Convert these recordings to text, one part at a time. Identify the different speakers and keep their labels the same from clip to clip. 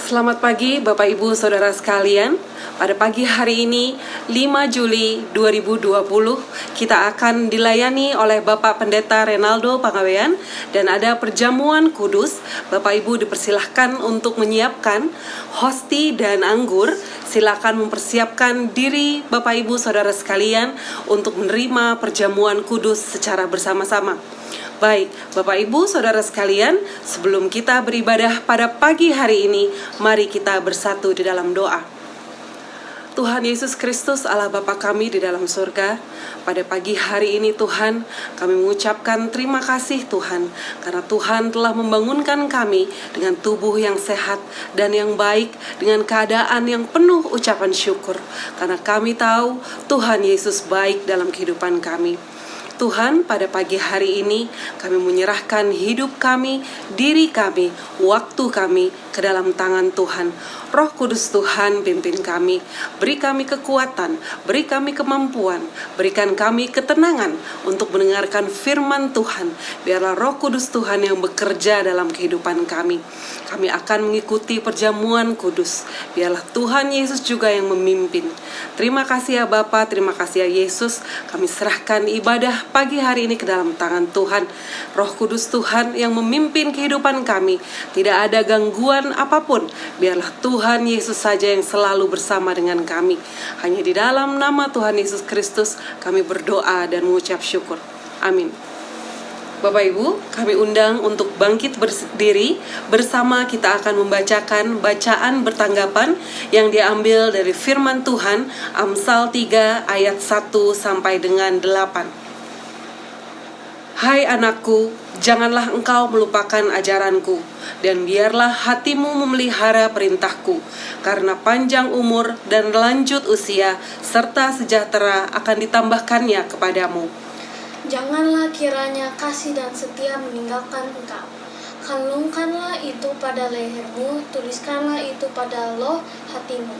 Speaker 1: Selamat pagi Bapak Ibu Saudara sekalian. Pada pagi hari ini 5 Juli 2020 kita akan dilayani oleh Bapak Pendeta Renaldo Pangawean dan ada perjamuan kudus. Bapak Ibu dipersilahkan untuk menyiapkan hosti dan anggur. Silakan mempersiapkan diri Bapak Ibu Saudara sekalian untuk menerima perjamuan kudus secara bersama-sama. Baik, Bapak Ibu Saudara sekalian, sebelum kita beribadah pada pagi hari ini, mari kita bersatu di dalam doa. Tuhan Yesus Kristus, Allah Bapa kami di dalam surga, pada pagi hari ini Tuhan, kami mengucapkan terima kasih Tuhan, karena Tuhan telah membangunkan kami dengan tubuh yang sehat dan yang baik, dengan keadaan yang penuh ucapan syukur, karena kami tahu Tuhan Yesus baik dalam kehidupan kami. Tuhan, pada pagi hari ini kami menyerahkan hidup kami, diri kami, waktu kami ke dalam tangan Tuhan. Roh Kudus Tuhan pimpin kami, beri kami kekuatan, beri kami kemampuan, berikan kami ketenangan untuk mendengarkan firman Tuhan. Biarlah Roh Kudus Tuhan yang bekerja dalam kehidupan kami. Kami akan mengikuti perjamuan kudus. Biarlah Tuhan Yesus juga yang memimpin. Terima kasih ya Bapa, terima kasih ya Yesus. Kami serahkan ibadah pagi hari ini ke dalam tangan Tuhan. Roh Kudus Tuhan yang memimpin kehidupan kami. Tidak ada gangguan apapun. Biarlah Tuhan Yesus saja yang selalu bersama dengan kami. Hanya di dalam nama Tuhan Yesus Kristus kami berdoa dan mengucap syukur. Amin. Bapak Ibu, kami undang untuk bangkit berdiri. Bersama kita akan membacakan bacaan bertanggapan yang diambil dari firman Tuhan, Amsal 3 ayat 1 sampai dengan 8. Hai anakku, janganlah engkau melupakan ajaranku, dan biarlah hatimu memelihara perintahku, karena panjang umur dan lanjut usia, serta sejahtera akan ditambahkannya kepadamu.
Speaker 2: Janganlah kiranya kasih dan setia meninggalkan engkau. Kalungkanlah itu pada lehermu, tuliskanlah itu pada loh hatimu.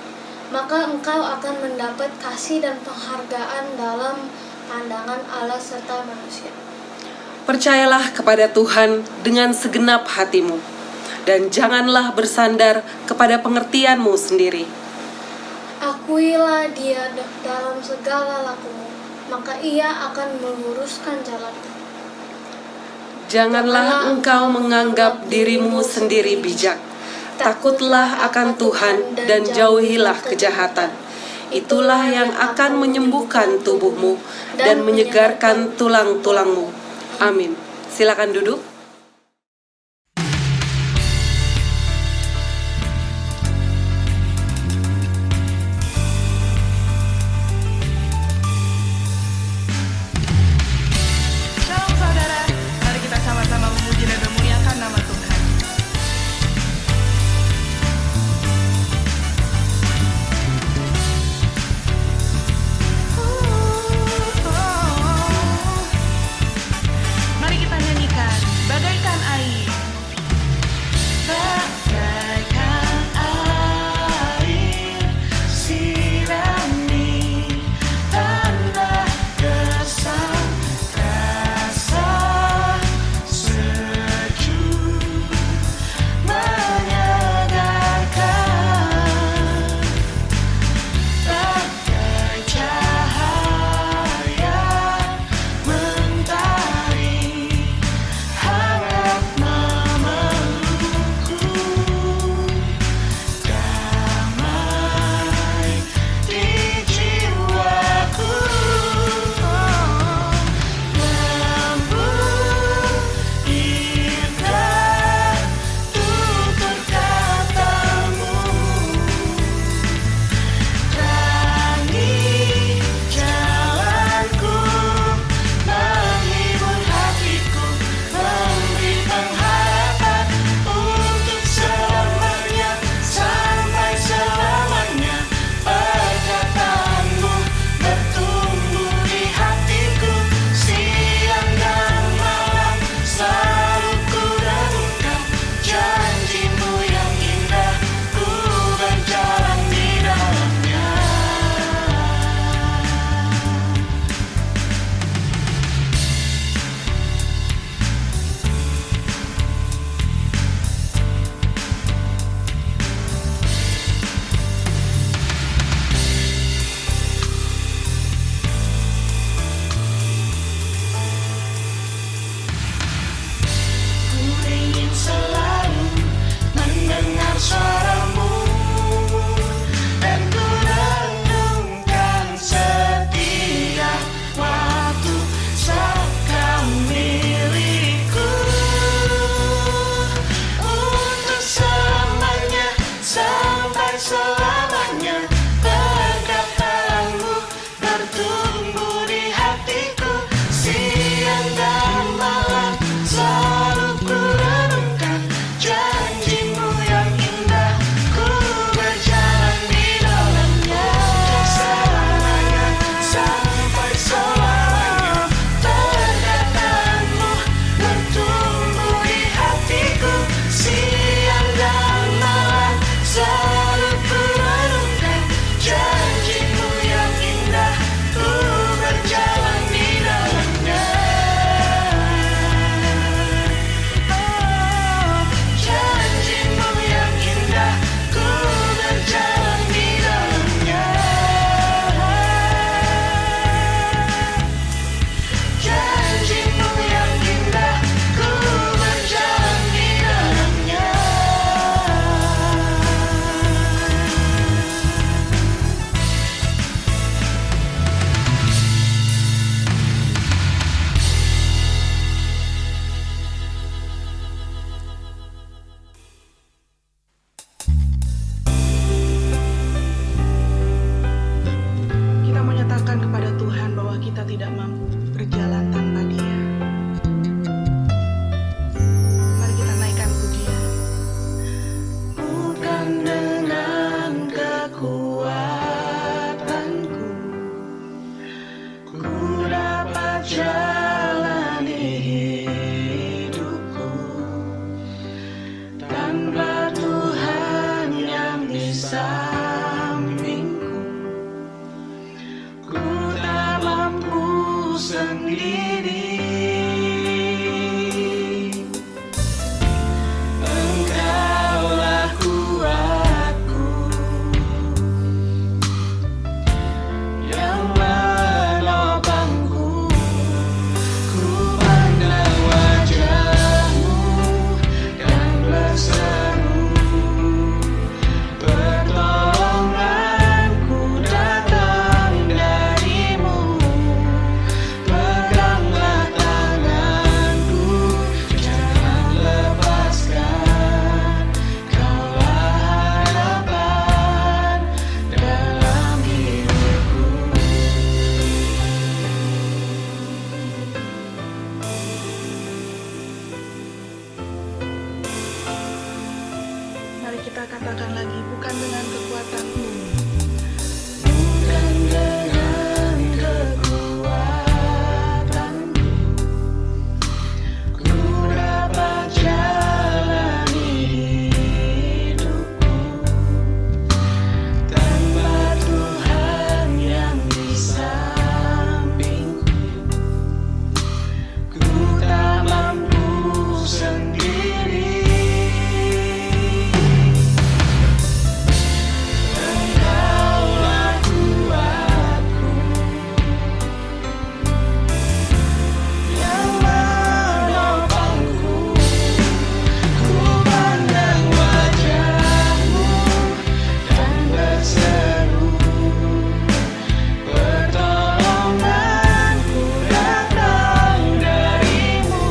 Speaker 2: Maka engkau akan mendapat kasih dan penghargaan dalam pandangan Allah serta manusia.
Speaker 1: Percayalah kepada Tuhan dengan segenap hatimu, dan janganlah bersandar kepada pengertianmu sendiri.
Speaker 2: Akuilah Dia dalam segala lakumu, maka Ia akan meluruskan jalanmu.
Speaker 1: Janganlah engkau menganggap dirimu sendiri bijak. Takutlah akan Tuhan dan jauhilah kejahatan. Itulah yang akan menyembuhkan tubuhmu dan menyegarkan tulang-tulangmu. Amin. Silakan duduk.
Speaker 3: Shalom saudara, mari kita sama-sama memuji dan memuliakan nama Tuhan. Mari kita nyanyikan. Tuhan lagi, bukan dengan kekuatanku.
Speaker 4: Bukan dengan kekuatanku ku dapat jalani hidupku tanpa Tuhan yang di sampingku. Ku tak mampu sendiri. Engkaulah kuatku yang menopangku. Ku pandang wajah-Mu dan berseru, pertolonganku datang dari-Mu.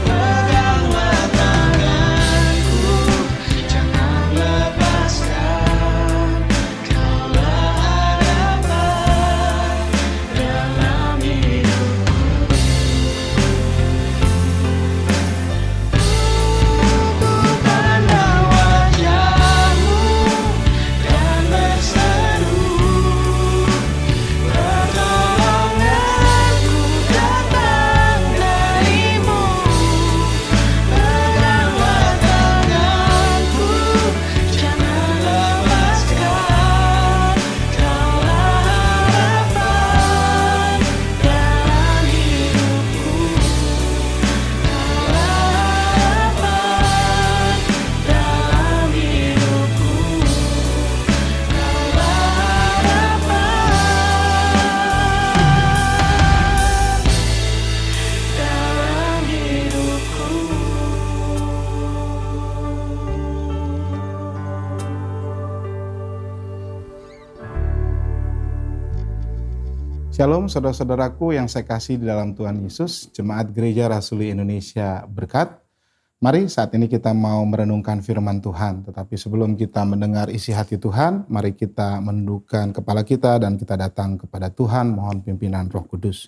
Speaker 4: Peganglah tanganku, jangan lepaskan. Kaulah harapan dalam hidupku. Ku pandang wajah-Mu dan berseru, pertolonganku datang dari-Mu. Peganglah tanganku, jangan lepaskan. Kaulah harapan dalam hidupku. Kaulah harapan dalam hidupku. Kaulah harapan dalam hidupku.
Speaker 5: Shalom saudara-saudaraku yang saya kasih di dalam Tuhan Yesus, Jemaat Gereja Rasuli Indonesia Berkat. Mari saat ini kita mau merenungkan firman Tuhan, tetapi sebelum kita mendengar isi hati Tuhan, mari kita menundukkan kepala kita dan kita datang kepada Tuhan, mohon pimpinan Roh Kudus.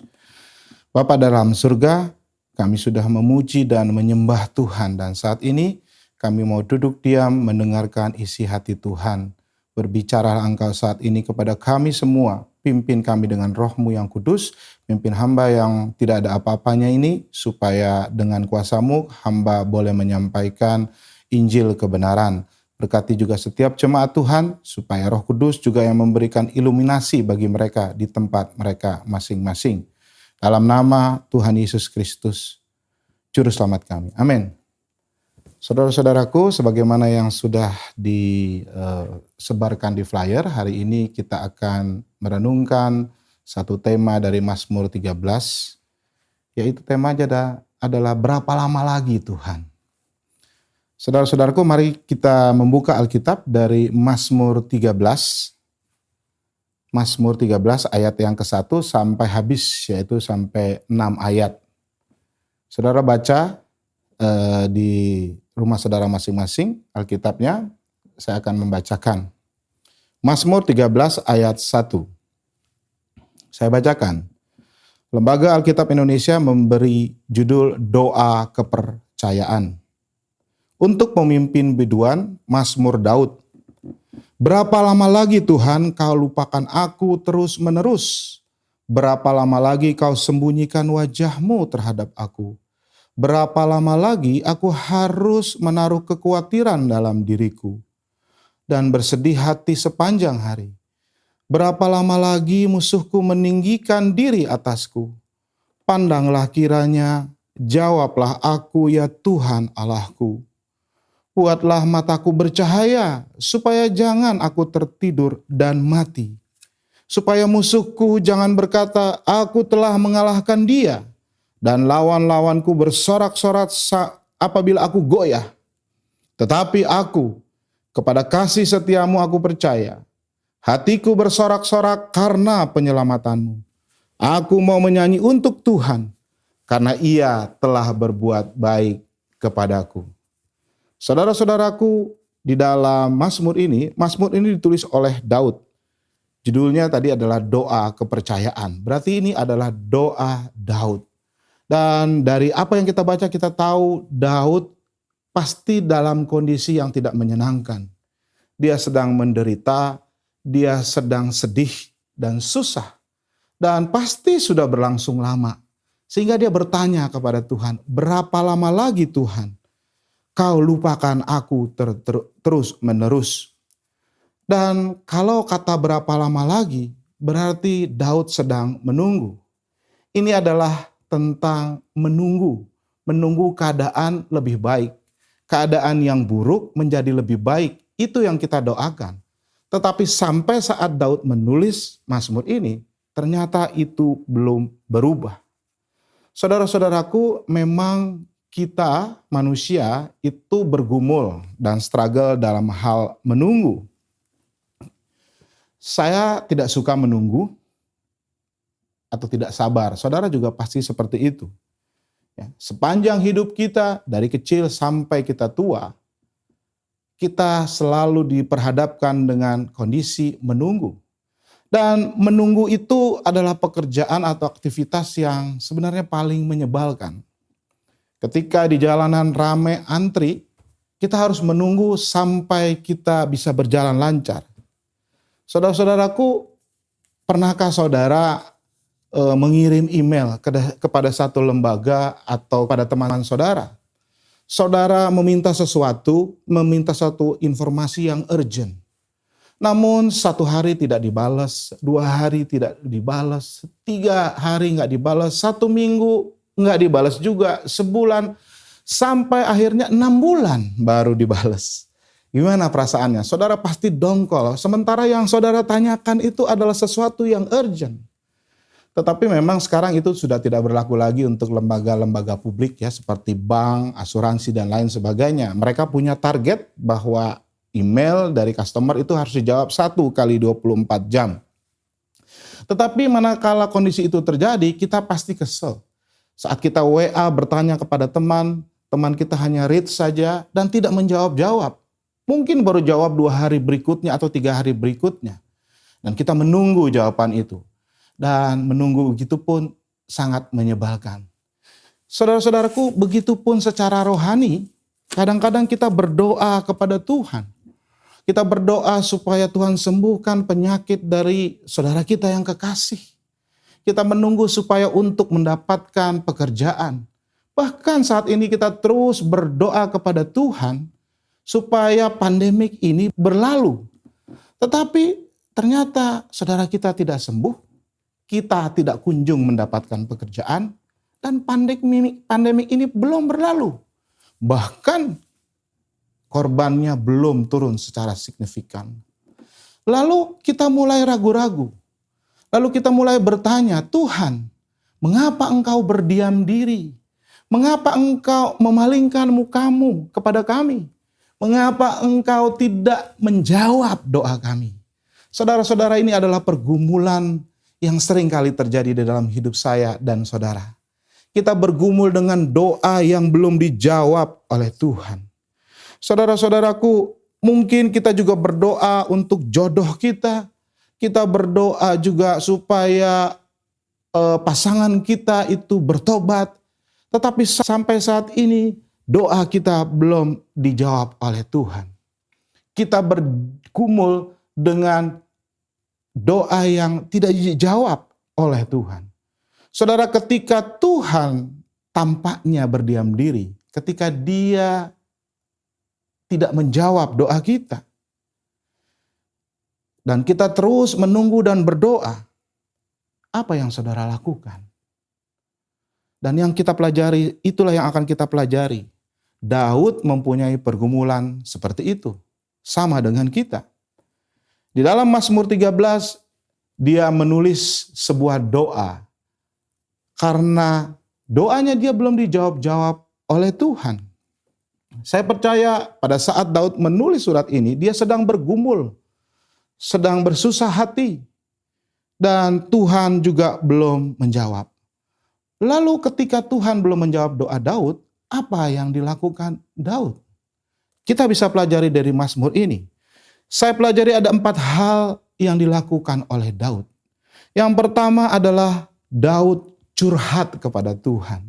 Speaker 5: Bapa dalam surga, kami sudah memuji dan menyembah Tuhan, dan saat ini kami mau duduk diam mendengarkan isi hati Tuhan. Berbicaralah Engkau saat ini kepada kami semua, pimpin kami dengan Roh-Mu yang kudus, pimpin hamba yang tidak ada apa-apanya ini, supaya dengan kuasa-Mu hamba boleh menyampaikan Injil kebenaran. Berkati juga setiap jemaat Tuhan, supaya Roh Kudus juga yang memberikan iluminasi bagi mereka di tempat mereka masing-masing. Dalam nama Tuhan Yesus Kristus, Juru Selamat kami. Amin. Saudara-saudaraku, sebagaimana yang sudah disebarkan di flyer, hari ini kita akan merenungkan satu tema dari Mazmur 13, yaitu tema adalah berapa lama lagi Tuhan. Saudara-saudaraku, mari kita membuka Alkitab dari Mazmur 13. Mazmur 13 ayat yang ke-1 sampai habis, yaitu sampai 6 ayat. Saudara baca di rumah saudara masing-masing Alkitabnya, saya akan membacakan. Mazmur 13 ayat 1. Saya bacakan. Lembaga Alkitab Indonesia memberi judul Doa Kepercayaan. Untuk pemimpin biduan, Mazmur Daud. Berapa lama lagi Tuhan kau lupakan aku terus-menerus? Berapa lama lagi kau sembunyikan wajah-Mu terhadap aku? Berapa lama lagi aku harus menaruh kekhawatiran dalam diriku dan bersedih hati sepanjang hari? Berapa lama lagi musuhku meninggikan diri atasku? Pandanglah kiranya, jawablah aku ya Tuhan Allahku. Buatlah mataku bercahaya, supaya jangan aku tertidur dan mati. Supaya musuhku jangan berkata, aku telah mengalahkan dia. Dan lawan-lawanku bersorak-sorak apabila aku goyah. Tetapi aku, kepada kasih setiamu aku percaya. Hatiku bersorak-sorak karena penyelamatanmu. Aku mau menyanyi untuk Tuhan, karena Ia telah berbuat baik kepadaku. Saudara-saudaraku, di dalam Mazmur ini ditulis oleh Daud. Judulnya tadi adalah doa kepercayaan. Berarti ini adalah doa Daud. Dan dari apa yang kita baca kita tahu Daud pasti dalam kondisi yang tidak menyenangkan. Dia sedang menderita, dia sedang sedih dan susah. Dan pasti sudah berlangsung lama. Sehingga dia bertanya kepada Tuhan, berapa lama lagi Tuhan kau lupakan aku terus menerus? Dan kalau kata berapa lama lagi, berarti Daud sedang menunggu. Ini adalah tentang menunggu keadaan lebih baik. Keadaan yang buruk menjadi lebih baik, itu yang kita doakan. Tetapi sampai saat Daud menulis Mazmur ini, ternyata itu belum berubah. Saudara-saudaraku, memang kita manusia itu bergumul dan struggle dalam hal menunggu. Saya tidak suka menunggu atau tidak sabar. Saudara juga pasti seperti itu. Ya, sepanjang hidup kita, dari kecil sampai kita tua, kita selalu diperhadapkan dengan kondisi menunggu. Dan menunggu itu adalah pekerjaan atau aktivitas yang sebenarnya paling menyebalkan. Ketika di jalanan ramai antri, kita harus menunggu sampai kita bisa berjalan lancar. Saudara-saudaraku, pernahkah saudara mengirim email kepada satu lembaga atau pada teman saudara? Saudara meminta satu informasi yang urgent. Namun 1 hari tidak dibalas, 2 hari tidak dibalas, 3 hari nggak dibalas, 1 minggu nggak dibalas juga, sebulan, sampai akhirnya 6 bulan baru dibalas. Gimana perasaannya? Saudara pasti dongkol, sementara yang saudara tanyakan itu adalah sesuatu yang urgent. Tetapi memang sekarang itu sudah tidak berlaku lagi untuk lembaga-lembaga publik ya, seperti bank, asuransi, dan lain sebagainya. Mereka punya target bahwa email dari customer itu harus dijawab 1 kali 24 jam. Tetapi manakala kondisi itu terjadi, kita pasti kesel. Saat kita WA bertanya kepada teman kita hanya read saja dan tidak menjawab-jawab. Mungkin baru jawab 2 hari berikutnya atau 3 hari berikutnya. Dan kita menunggu jawaban itu. Dan menunggu begitu pun sangat menyebalkan. Saudara-saudaraku, begitu pun secara rohani, kadang-kadang kita berdoa kepada Tuhan. Kita berdoa supaya Tuhan sembuhkan penyakit dari saudara kita yang kekasih. Kita menunggu supaya untuk mendapatkan pekerjaan. Bahkan saat ini kita terus berdoa kepada Tuhan supaya pandemik ini berlalu. Tetapi ternyata saudara kita tidak sembuh, kita tidak kunjung mendapatkan pekerjaan, dan pandemik ini belum berlalu. Bahkan korbannya belum turun secara signifikan. Lalu kita mulai ragu-ragu. Lalu kita mulai bertanya, Tuhan, mengapa Engkau berdiam diri? Mengapa Engkau memalingkan mukamu kepada kami? Mengapa Engkau tidak menjawab doa kami? Saudara-saudara, ini adalah pergumulan yang sering kali terjadi di dalam hidup saya dan saudara. Kita bergumul dengan doa yang belum dijawab oleh Tuhan. Saudara-saudaraku, mungkin kita juga berdoa untuk jodoh kita. Kita berdoa juga supaya pasangan kita itu bertobat. Tetapi sampai saat ini doa kita belum dijawab oleh Tuhan. Kita bergumul dengan doa yang tidak dijawab oleh Tuhan. Saudara, ketika Tuhan tampaknya berdiam diri, ketika Dia tidak menjawab doa kita, dan kita terus menunggu dan berdoa, apa yang saudara lakukan? Dan yang kita pelajari, itulah yang akan kita pelajari. Daud mempunyai pergumulan seperti itu, sama dengan kita. Di dalam Mazmur 13, dia menulis sebuah doa. Karena doanya dia belum dijawab-jawab oleh Tuhan. Saya percaya pada saat Daud menulis surat ini, dia sedang bergumul, sedang bersusah hati. Dan Tuhan juga belum menjawab. Lalu ketika Tuhan belum menjawab doa Daud, apa yang dilakukan Daud? Kita bisa pelajari dari Mazmur ini. Saya pelajari ada 4 hal yang dilakukan oleh Daud. Yang pertama adalah Daud curhat kepada Tuhan.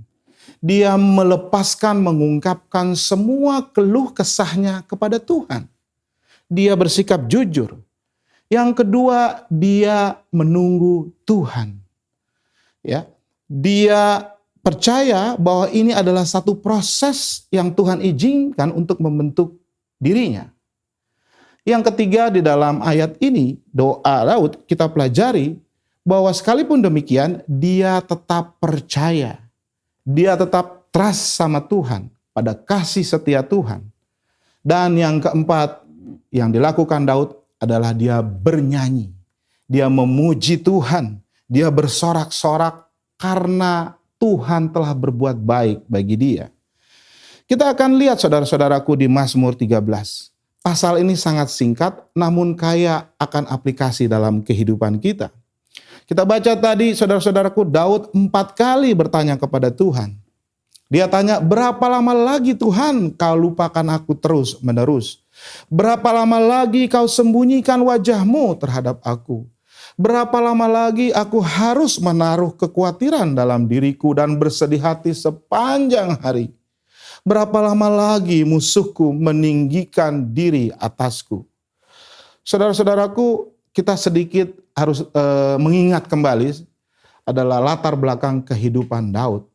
Speaker 5: Dia melepaskan, mengungkapkan semua keluh kesahnya kepada Tuhan. Dia bersikap jujur. Yang kedua, dia menunggu Tuhan. Ya, dia percaya bahwa ini adalah satu proses yang Tuhan izinkan untuk membentuk dirinya. Yang ketiga, di dalam ayat ini, doa Daud, kita pelajari bahwa sekalipun demikian, dia tetap percaya. Dia tetap trust sama Tuhan, pada kasih setia Tuhan. Dan yang keempat, yang dilakukan Daud adalah dia bernyanyi. Dia memuji Tuhan. Dia bersorak-sorak karena Tuhan telah berbuat baik bagi dia. Kita akan lihat saudara-saudaraku di Mazmur 13. Pasal ini sangat singkat namun kaya akan aplikasi dalam kehidupan kita. Kita baca tadi saudara-saudaraku, Daud 4 kali bertanya kepada Tuhan. Dia tanya, berapa lama lagi Tuhan kau lupakan aku terus menerus? Berapa lama lagi kau sembunyikan wajahmu terhadap aku? Berapa lama lagi aku harus menaruh kekhawatiran dalam diriku dan bersedih hati sepanjang hari? Berapa lama lagi musuhku meninggikan diri atasku? Saudara-saudaraku, kita sedikit harus mengingat kembali adalah latar belakang kehidupan Daud.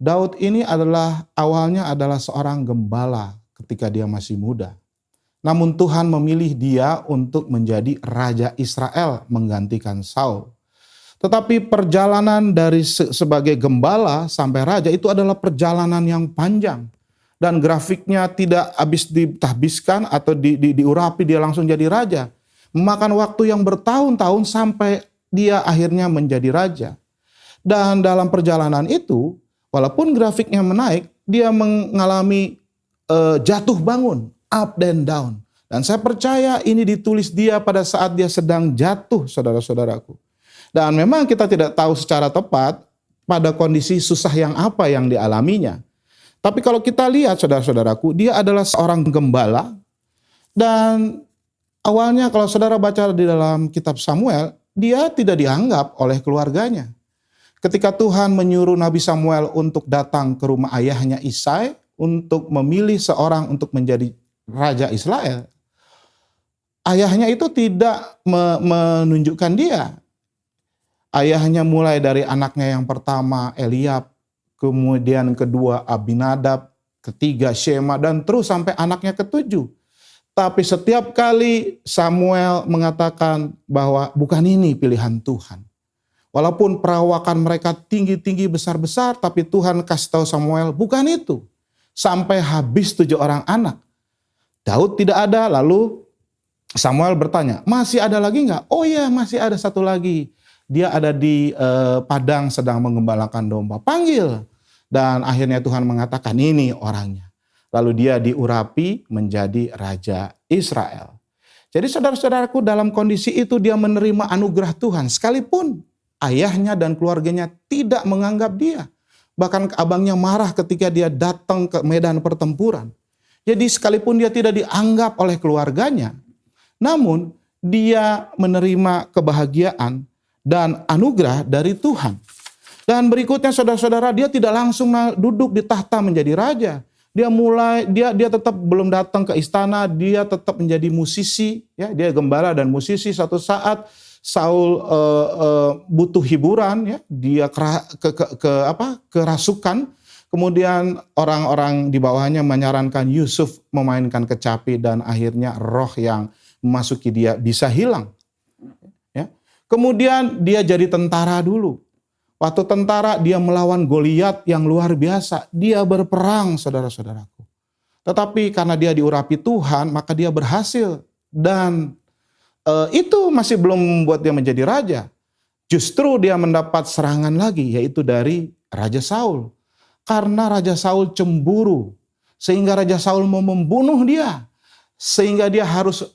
Speaker 5: Daud ini awalnya adalah seorang gembala ketika dia masih muda. Namun Tuhan memilih dia untuk menjadi Raja Israel menggantikan Saul. Tetapi perjalanan dari sebagai gembala sampai raja itu adalah perjalanan yang panjang. Dan grafiknya tidak habis ditahbiskan atau diurapi dia langsung jadi raja. Memakan waktu yang bertahun-tahun sampai dia akhirnya menjadi raja. Dan dalam perjalanan itu, walaupun grafiknya menaik, dia mengalami jatuh bangun, up dan down. Dan saya percaya ini ditulis dia pada saat dia sedang jatuh, saudara-saudaraku. Dan memang kita tidak tahu secara tepat pada kondisi susah yang apa yang dialaminya. Tapi kalau kita lihat saudara-saudaraku, dia adalah seorang gembala. Dan awalnya kalau saudara baca di dalam kitab Samuel, dia tidak dianggap oleh keluarganya. Ketika Tuhan menyuruh Nabi Samuel untuk datang ke rumah ayahnya Isai, untuk memilih seorang untuk menjadi Raja Israel, ayahnya itu tidak menunjukkan dia. Ayahnya mulai dari anaknya yang pertama Eliab, kemudian kedua Abinadab, ketiga Shema, dan terus sampai anaknya ketujuh. Tapi setiap kali Samuel mengatakan bahwa bukan ini pilihan Tuhan. Walaupun perawakan mereka tinggi-tinggi besar-besar, tapi Tuhan kasih tahu Samuel bukan itu. Sampai habis 7 orang anak. Daud tidak ada, lalu Samuel bertanya, masih ada lagi enggak? Oh iya, masih ada satu lagi. Dia ada di padang sedang mengembalakan domba. Panggil. Dan akhirnya Tuhan mengatakan ini orangnya. Lalu dia diurapi menjadi Raja Israel. Jadi saudara-saudaraku, dalam kondisi itu dia menerima anugerah Tuhan. Sekalipun ayahnya dan keluarganya tidak menganggap dia. Bahkan abangnya marah ketika dia datang ke medan pertempuran. Jadi sekalipun dia tidak dianggap oleh keluarganya, namun dia menerima kebahagiaan dan anugerah dari Tuhan. Dan berikutnya saudara-saudara, dia tidak langsung duduk di tahta menjadi raja. Dia tetap belum datang ke istana, dia tetap menjadi musisi, ya, dia gembala dan musisi. Satu saat Saul butuh hiburan, ya, dia kerasukan. Kemudian orang-orang di bawahnya menyarankan Yusuf memainkan kecapi dan akhirnya roh yang memasuki dia bisa hilang. Ya. Kemudian dia jadi tentara dulu. Waktu tentara dia melawan Goliat yang luar biasa. Dia berperang, saudara-saudaraku. Tetapi karena dia diurapi Tuhan, maka dia berhasil. Dan itu masih belum membuat dia menjadi raja. Justru dia mendapat serangan lagi, yaitu dari Raja Saul. Karena Raja Saul cemburu. Sehingga Raja Saul mau membunuh dia. Sehingga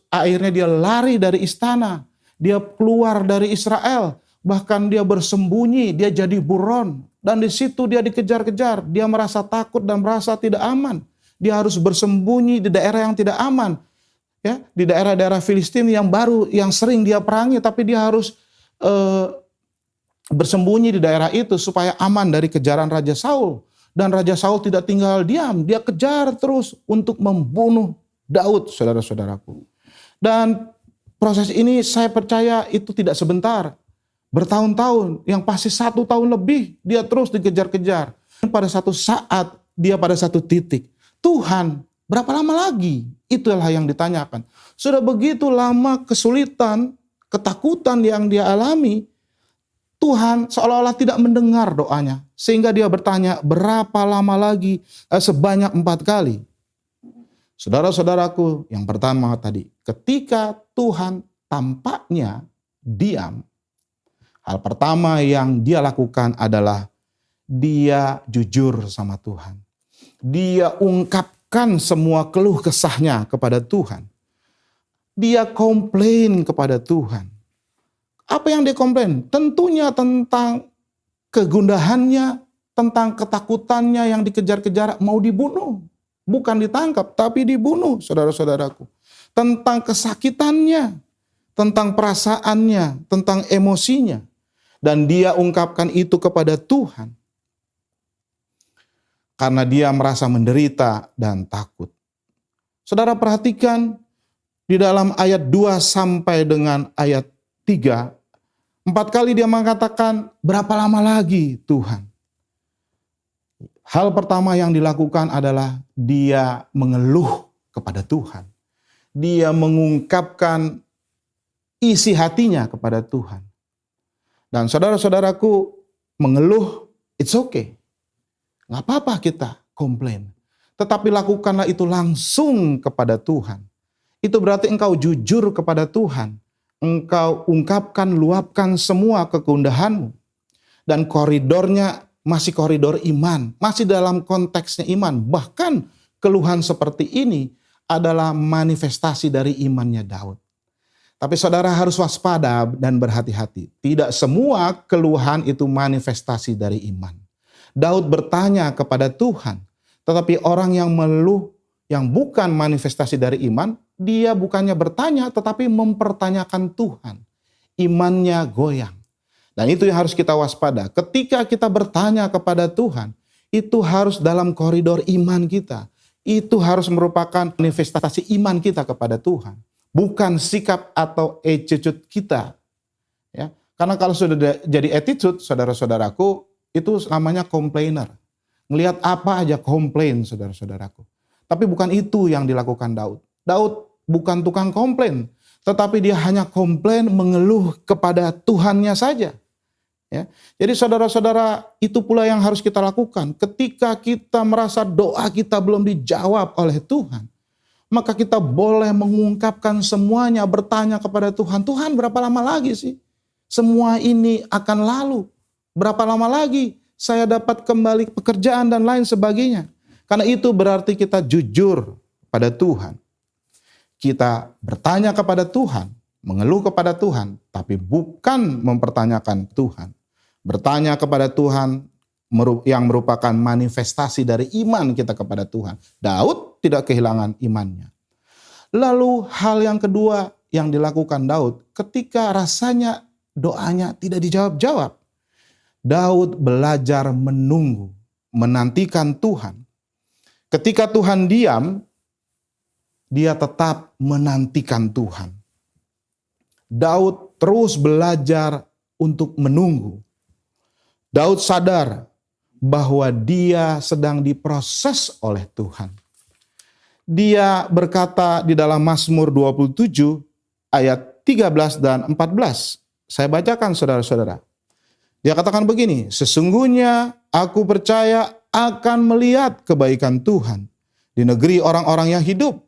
Speaker 5: akhirnya dia lari dari istana. Dia keluar dari Israel. Bahkan dia bersembunyi, dia jadi buron. Dan di situ dia dikejar-kejar. Dia merasa takut dan merasa tidak aman. Dia harus bersembunyi di daerah yang tidak aman. Ya, di daerah-daerah Filistin yang sering dia perangi, tapi dia harus bersembunyi di daerah itu supaya aman dari kejaran Raja Saul. Dan Raja Saul tidak tinggal diam, dia kejar terus untuk membunuh Daud, saudara-saudaraku. Dan proses ini saya percaya itu tidak sebentar, bertahun-tahun, yang pasti 1 tahun lebih dia terus dikejar-kejar. Pada satu saat, dia pada satu titik, Tuhan, berapa lama lagi? Itulah yang ditanyakan. Sudah begitu lama kesulitan, ketakutan yang dia alami, Tuhan seolah-olah tidak mendengar doanya. Sehingga dia bertanya, berapa lama lagi? Sebanyak 4 kali. Saudara-saudaraku, yang pertama tadi, ketika Tuhan tampaknya diam, hal pertama yang dia lakukan adalah dia jujur sama Tuhan. Dia ungkapkan semua keluh kesahnya kepada Tuhan. Dia komplain kepada Tuhan. Apa yang dia komplain? Tentunya tentang kegundahannya, tentang ketakutannya yang dikejar-kejar mau dibunuh. Bukan ditangkap, tapi dibunuh, saudara-saudaraku. Tentang kesakitannya, tentang perasaannya, tentang emosinya. Dan dia ungkapkan itu kepada Tuhan. Karena dia merasa menderita dan takut. Saudara perhatikan, di dalam ayat 2 sampai dengan ayat 3, 4 kali dia mengatakan, berapa lama lagi Tuhan? Hal pertama yang dilakukan adalah dia mengeluh kepada Tuhan. Dia mengungkapkan isi hatinya kepada Tuhan. Dan saudara-saudaraku, mengeluh, it's okay. Nggak apa-apa kita komplain. Tetapi lakukanlah itu langsung kepada Tuhan. Itu berarti engkau jujur kepada Tuhan. Engkau ungkapkan, luapkan semua kegundahanmu. Dan koridornya masih koridor iman. Masih dalam konteksnya iman. Bahkan keluhan seperti ini adalah manifestasi dari imannya Daud. Tapi saudara harus waspada dan berhati-hati. Tidak semua keluhan itu manifestasi dari iman. Daud bertanya kepada Tuhan. Tetapi orang yang mengeluh yang bukan manifestasi dari iman, dia bukannya bertanya tetapi mempertanyakan Tuhan. Imannya goyang. Dan itu yang harus kita waspada. Ketika kita bertanya kepada Tuhan, itu harus dalam koridor iman kita. Itu harus merupakan manifestasi iman kita kepada Tuhan. Bukan sikap atau attitude kita. Ya. Karena kalau sudah jadi attitude, saudara-saudaraku, itu namanya complainer. Ngelihat apa aja komplain, saudara-saudaraku. Tapi bukan itu yang dilakukan Daud. Daud bukan tukang komplain, tetapi dia hanya komplain mengeluh kepada Tuhannya saja. Ya. Jadi saudara-saudara, itu pula yang harus kita lakukan. Ketika kita merasa doa kita belum dijawab oleh Tuhan, maka kita boleh mengungkapkan semuanya, bertanya kepada Tuhan, Tuhan berapa lama lagi sih semua ini akan lalu? Berapa lama lagi saya dapat kembali pekerjaan dan lain sebagainya? Karena itu berarti kita jujur pada Tuhan. Kita bertanya kepada Tuhan, mengeluh kepada Tuhan, tapi bukan mempertanyakan Tuhan. Bertanya kepada Tuhan yang merupakan manifestasi dari iman kita kepada Tuhan. Daud tidak kehilangan imannya. Lalu hal yang kedua yang dilakukan Daud ketika rasanya doanya tidak dijawab-jawab. Daud belajar menunggu, menantikan Tuhan. Ketika Tuhan diam, dia tetap menantikan Tuhan. Daud terus belajar untuk menunggu. Daud sadar bahwa dia sedang diproses oleh Tuhan. Dia berkata di dalam Mazmur 27 ayat 13 dan 14. Saya bacakan saudara-saudara. Dia katakan begini, sesungguhnya aku percaya akan melihat kebaikan Tuhan di negeri orang-orang yang hidup.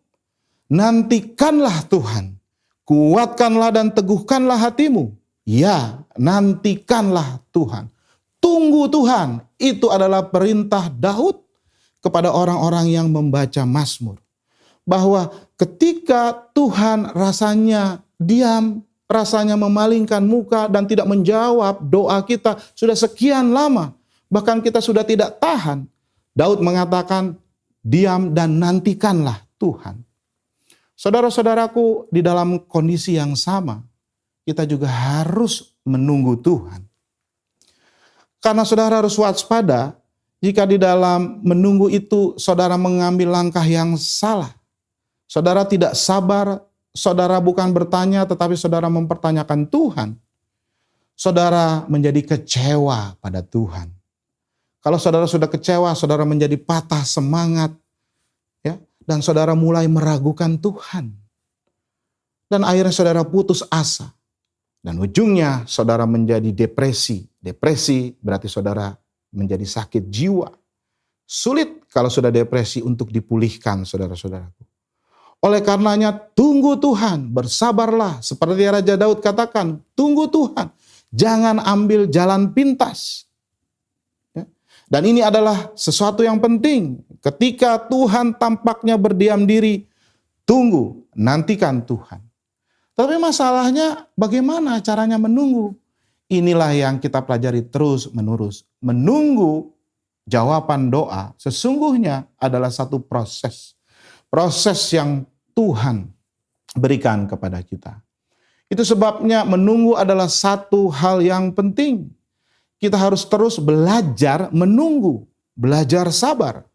Speaker 5: Nantikanlah Tuhan, kuatkanlah dan teguhkanlah hatimu. Ya, nantikanlah Tuhan. Tunggu Tuhan, itu adalah perintah Daud kepada orang-orang yang membaca Mazmur. Bahwa ketika Tuhan rasanya diam, rasanya memalingkan muka dan tidak menjawab doa kita sudah sekian lama, bahkan kita sudah tidak tahan, Daud mengatakan, diam dan nantikanlah Tuhan. Saudara-saudaraku, di dalam kondisi yang sama, kita juga harus menunggu Tuhan. Karena saudara harus waspada, Jika di dalam menunggu itu saudara mengambil langkah yang salah, saudara tidak sabar, saudara bukan bertanya tetapi saudara mempertanyakan Tuhan, saudara menjadi kecewa pada Tuhan. Kalau saudara sudah kecewa, saudara menjadi patah semangat, ya, dan saudara mulai meragukan Tuhan. Dan akhirnya saudara putus asa. Dan ujungnya saudara menjadi depresi. Depresi berarti saudara menjadi sakit jiwa. Sulit kalau sudah depresi untuk dipulihkan, saudara-saudaraku. Oleh karenanya tunggu Tuhan, bersabarlah. Seperti Raja Daud katakan, tunggu Tuhan. Jangan ambil jalan pintas. Ya. Dan ini adalah sesuatu yang penting. Ketika Tuhan tampaknya berdiam diri, tunggu, nantikan Tuhan. Tapi masalahnya bagaimana caranya menunggu? Inilah yang kita pelajari terus-menerus. Menunggu jawaban doa sesungguhnya adalah satu proses. Proses yang Tuhan berikan kepada kita. Itu sebabnya menunggu adalah satu hal yang penting. Kita harus terus belajar menunggu, belajar sabar.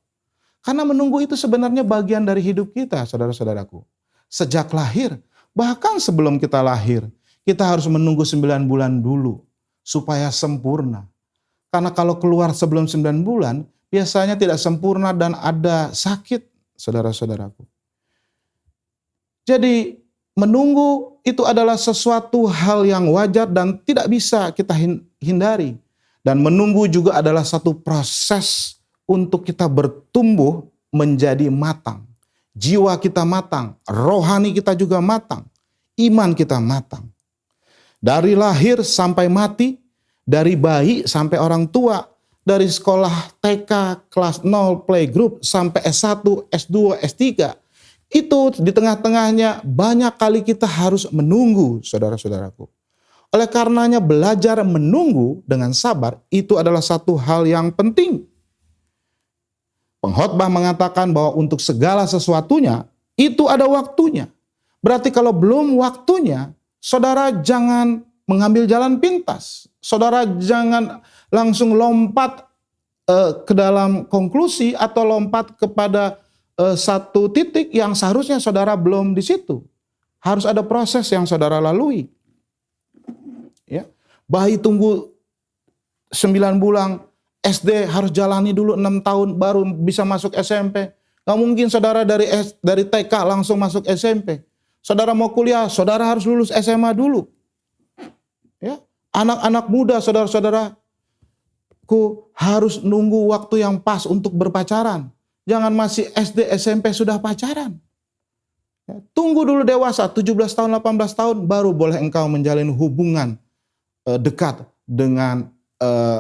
Speaker 5: Karena menunggu itu sebenarnya bagian dari hidup kita, saudara-saudaraku. Sejak lahir, bahkan sebelum kita lahir, kita harus menunggu 9 bulan dulu supaya sempurna. Karena kalau keluar sebelum 9 bulan, biasanya tidak sempurna dan ada sakit, saudara-saudaraku. Jadi menunggu itu adalah sesuatu hal yang wajar dan tidak bisa kita hindari. Dan menunggu juga adalah satu proses untuk kita bertumbuh menjadi matang. Jiwa kita matang, rohani kita juga matang, iman kita matang. Dari lahir sampai mati, dari bayi sampai orang tua, dari sekolah TK, kelas 0, playgroup, sampai S1, S2, S3. Itu di tengah-tengahnya banyak kali kita harus menunggu, saudara-saudaraku. Oleh karenanya belajar menunggu dengan sabar itu adalah satu hal yang penting. Pengkhotbah mengatakan bahwa untuk segala sesuatunya itu ada waktunya. Berarti kalau belum waktunya, saudara jangan mengambil jalan pintas. Saudara jangan langsung lompat ke dalam konklusi atau lompat kepada satu titik yang seharusnya saudara belum di situ. Harus ada proses yang saudara lalui. Ya. Bayi tunggu 9 bulan, SD harus jalani dulu 6 tahun baru bisa masuk SMP. Gak mungkin saudara dari TK langsung masuk SMP. Saudara mau kuliah, saudara harus lulus SMA dulu. Ya, anak-anak muda, saudara-saudaraku harus nunggu waktu yang pas untuk berpacaran. Jangan masih SD, SMP sudah pacaran. Ya, tunggu dulu dewasa, 17 tahun, 18 tahun, baru boleh engkau menjalin hubungan dekat dengan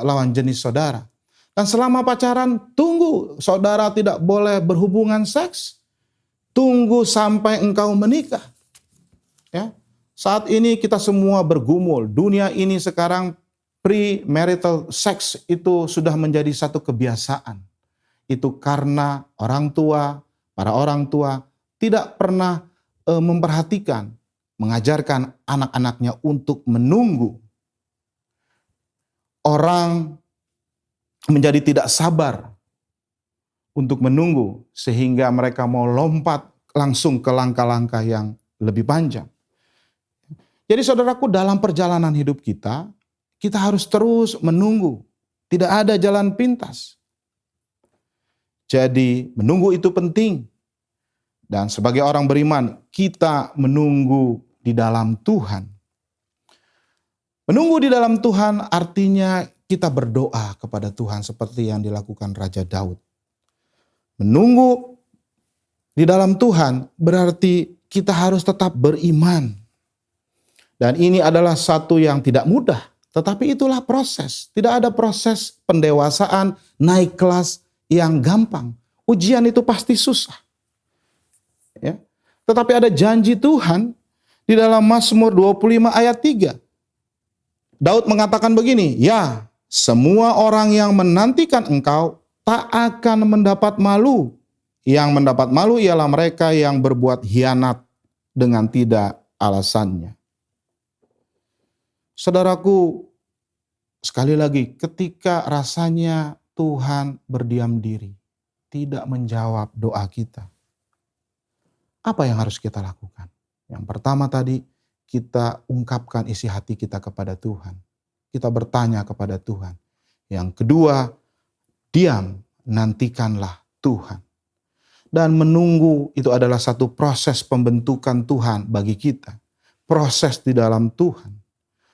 Speaker 5: lawan jenis saudara. Dan selama pacaran, tunggu, saudara tidak boleh berhubungan seks. Tunggu sampai engkau menikah. Ya. Saat ini kita semua bergumul. Dunia ini sekarang premarital sex itu sudah menjadi satu kebiasaan. Itu karena para orang tua tidak pernah memperhatikan, mengajarkan anak-anaknya untuk menunggu. Orang menjadi tidak sabar untuk menunggu sehingga mereka mau lompat langsung ke langkah-langkah yang lebih panjang. Jadi saudaraku, dalam perjalanan hidup kita harus terus menunggu. Tidak ada jalan pintas. Jadi menunggu itu penting. Dan sebagai orang beriman, kita menunggu di dalam Tuhan. Menunggu di dalam Tuhan artinya kita berdoa kepada Tuhan seperti yang dilakukan Raja Daud. Menunggu di dalam Tuhan berarti kita harus tetap beriman. Dan ini adalah satu yang tidak mudah, tetapi itulah proses. Tidak ada proses pendewasaan, naik kelas yang gampang. Ujian itu pasti susah. Ya. Tetapi ada janji Tuhan di dalam Mazmur 25 ayat 3. Daud mengatakan begini, ya, semua orang yang menantikan engkau tak akan mendapat malu. Yang mendapat malu ialah mereka yang berbuat hianat dengan tidak alasannya. Saudaraku, sekali lagi, ketika rasanya Tuhan berdiam diri, tidak menjawab doa kita, apa yang harus kita lakukan? Yang pertama tadi, kita ungkapkan isi hati kita kepada Tuhan. Kita bertanya kepada Tuhan. Yang kedua, diam, nantikanlah Tuhan. Dan menunggu itu adalah satu proses pembentukan Tuhan bagi kita. Proses di dalam Tuhan.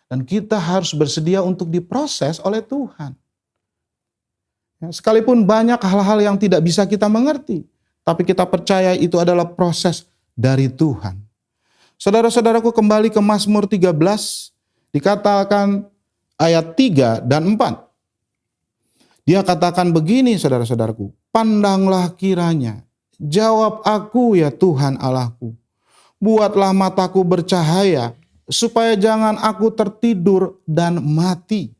Speaker 5: Dan kita harus bersedia untuk diproses oleh Tuhan. Ya, sekalipun banyak hal-hal yang tidak bisa kita mengerti, tapi kita percaya itu adalah proses dari Tuhan. Saudara-saudaraku, kembali ke Mazmur 13, dikatakan ayat 3 dan 4. Dia katakan begini, saudara-saudaraku, pandanglah kiranya, jawab aku ya Tuhan Allahku, buatlah mataku bercahaya, supaya jangan aku tertidur dan mati.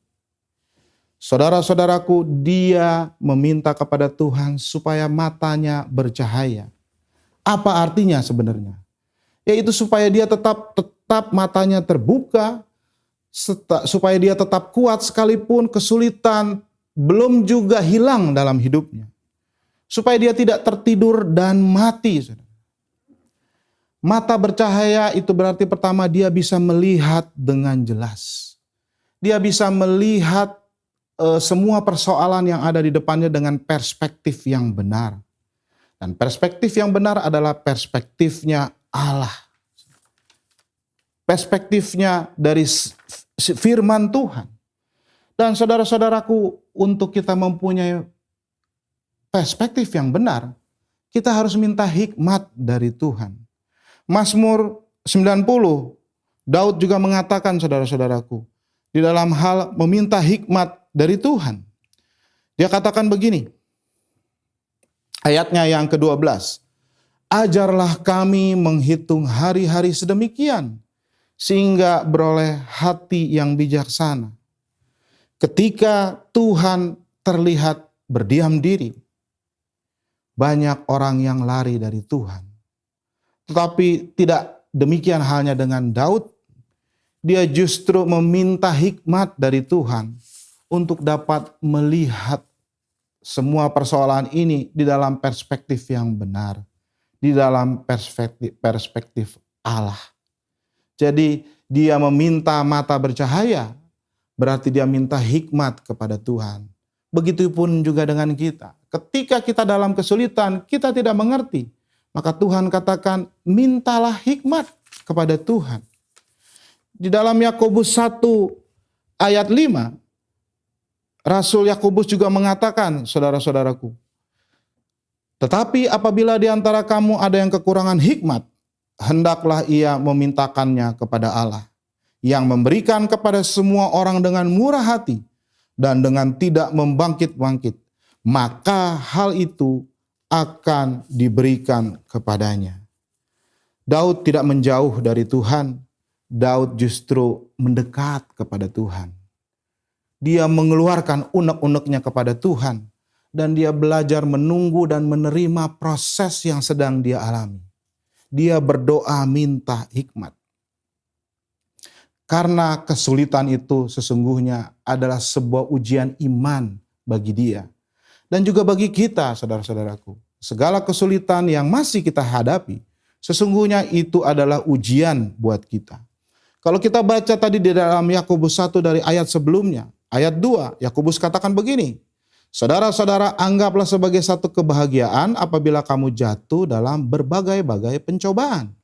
Speaker 5: Saudara-saudaraku, dia meminta kepada Tuhan supaya matanya bercahaya. Apa artinya sebenarnya? Yaitu supaya dia tetap matanya terbuka, supaya dia tetap kuat sekalipun kesulitan belum juga hilang dalam hidupnya. Supaya dia tidak tertidur dan mati. Mata bercahaya itu berarti pertama dia bisa melihat dengan jelas. Dia bisa melihat semua persoalan yang ada di depannya dengan perspektif yang benar. Dan perspektif yang benar adalah perspektifnya Allah. Perspektifnya dari firman Tuhan. Dan saudara-saudaraku, untuk kita mempunyai perspektif yang benar, kita harus minta hikmat dari Tuhan. Mazmur 90, Daud juga mengatakan, saudara-saudaraku, di dalam hal meminta hikmat dari Tuhan. Dia katakan begini, ayatnya yang ke-12, ajarlah kami menghitung hari-hari sedemikian, sehingga beroleh hati yang bijaksana. Ketika Tuhan terlihat berdiam diri, banyak orang yang lari dari Tuhan. Tetapi tidak demikian halnya dengan Daud. Dia justru meminta hikmat dari Tuhan untuk dapat melihat semua persoalan ini di dalam perspektif yang benar. Di dalam perspektif Allah. Jadi dia meminta mata bercahaya, berarti dia minta hikmat kepada Tuhan. Begitupun juga dengan kita. Ketika kita dalam kesulitan, kita tidak mengerti. Maka Tuhan katakan, mintalah hikmat kepada Tuhan. Di dalam Yakobus 1 ayat 5, Rasul Yakobus juga mengatakan, saudara-saudaraku, tetapi apabila di antara kamu ada yang kekurangan hikmat, hendaklah ia memintakannya kepada Allah, yang memberikan kepada semua orang dengan murah hati dan dengan tidak membangkit-bangkit, maka hal itu akan diberikan kepadanya. Daud tidak menjauh dari Tuhan, Daud justru mendekat kepada Tuhan. Dia mengeluarkan unek-uneknya kepada Tuhan, dan dia belajar menunggu dan menerima proses yang sedang dia alami. Dia berdoa minta hikmat. Karena kesulitan itu sesungguhnya adalah sebuah ujian iman bagi dia. Dan juga bagi kita, saudara-saudaraku. Segala kesulitan yang masih kita hadapi, sesungguhnya itu adalah ujian buat kita. Kalau kita baca tadi di dalam Yakobus 1 dari ayat sebelumnya, ayat 2, Yakobus katakan begini, saudara-saudara, anggaplah sebagai satu kebahagiaan apabila kamu jatuh dalam berbagai-bagai pencobaan.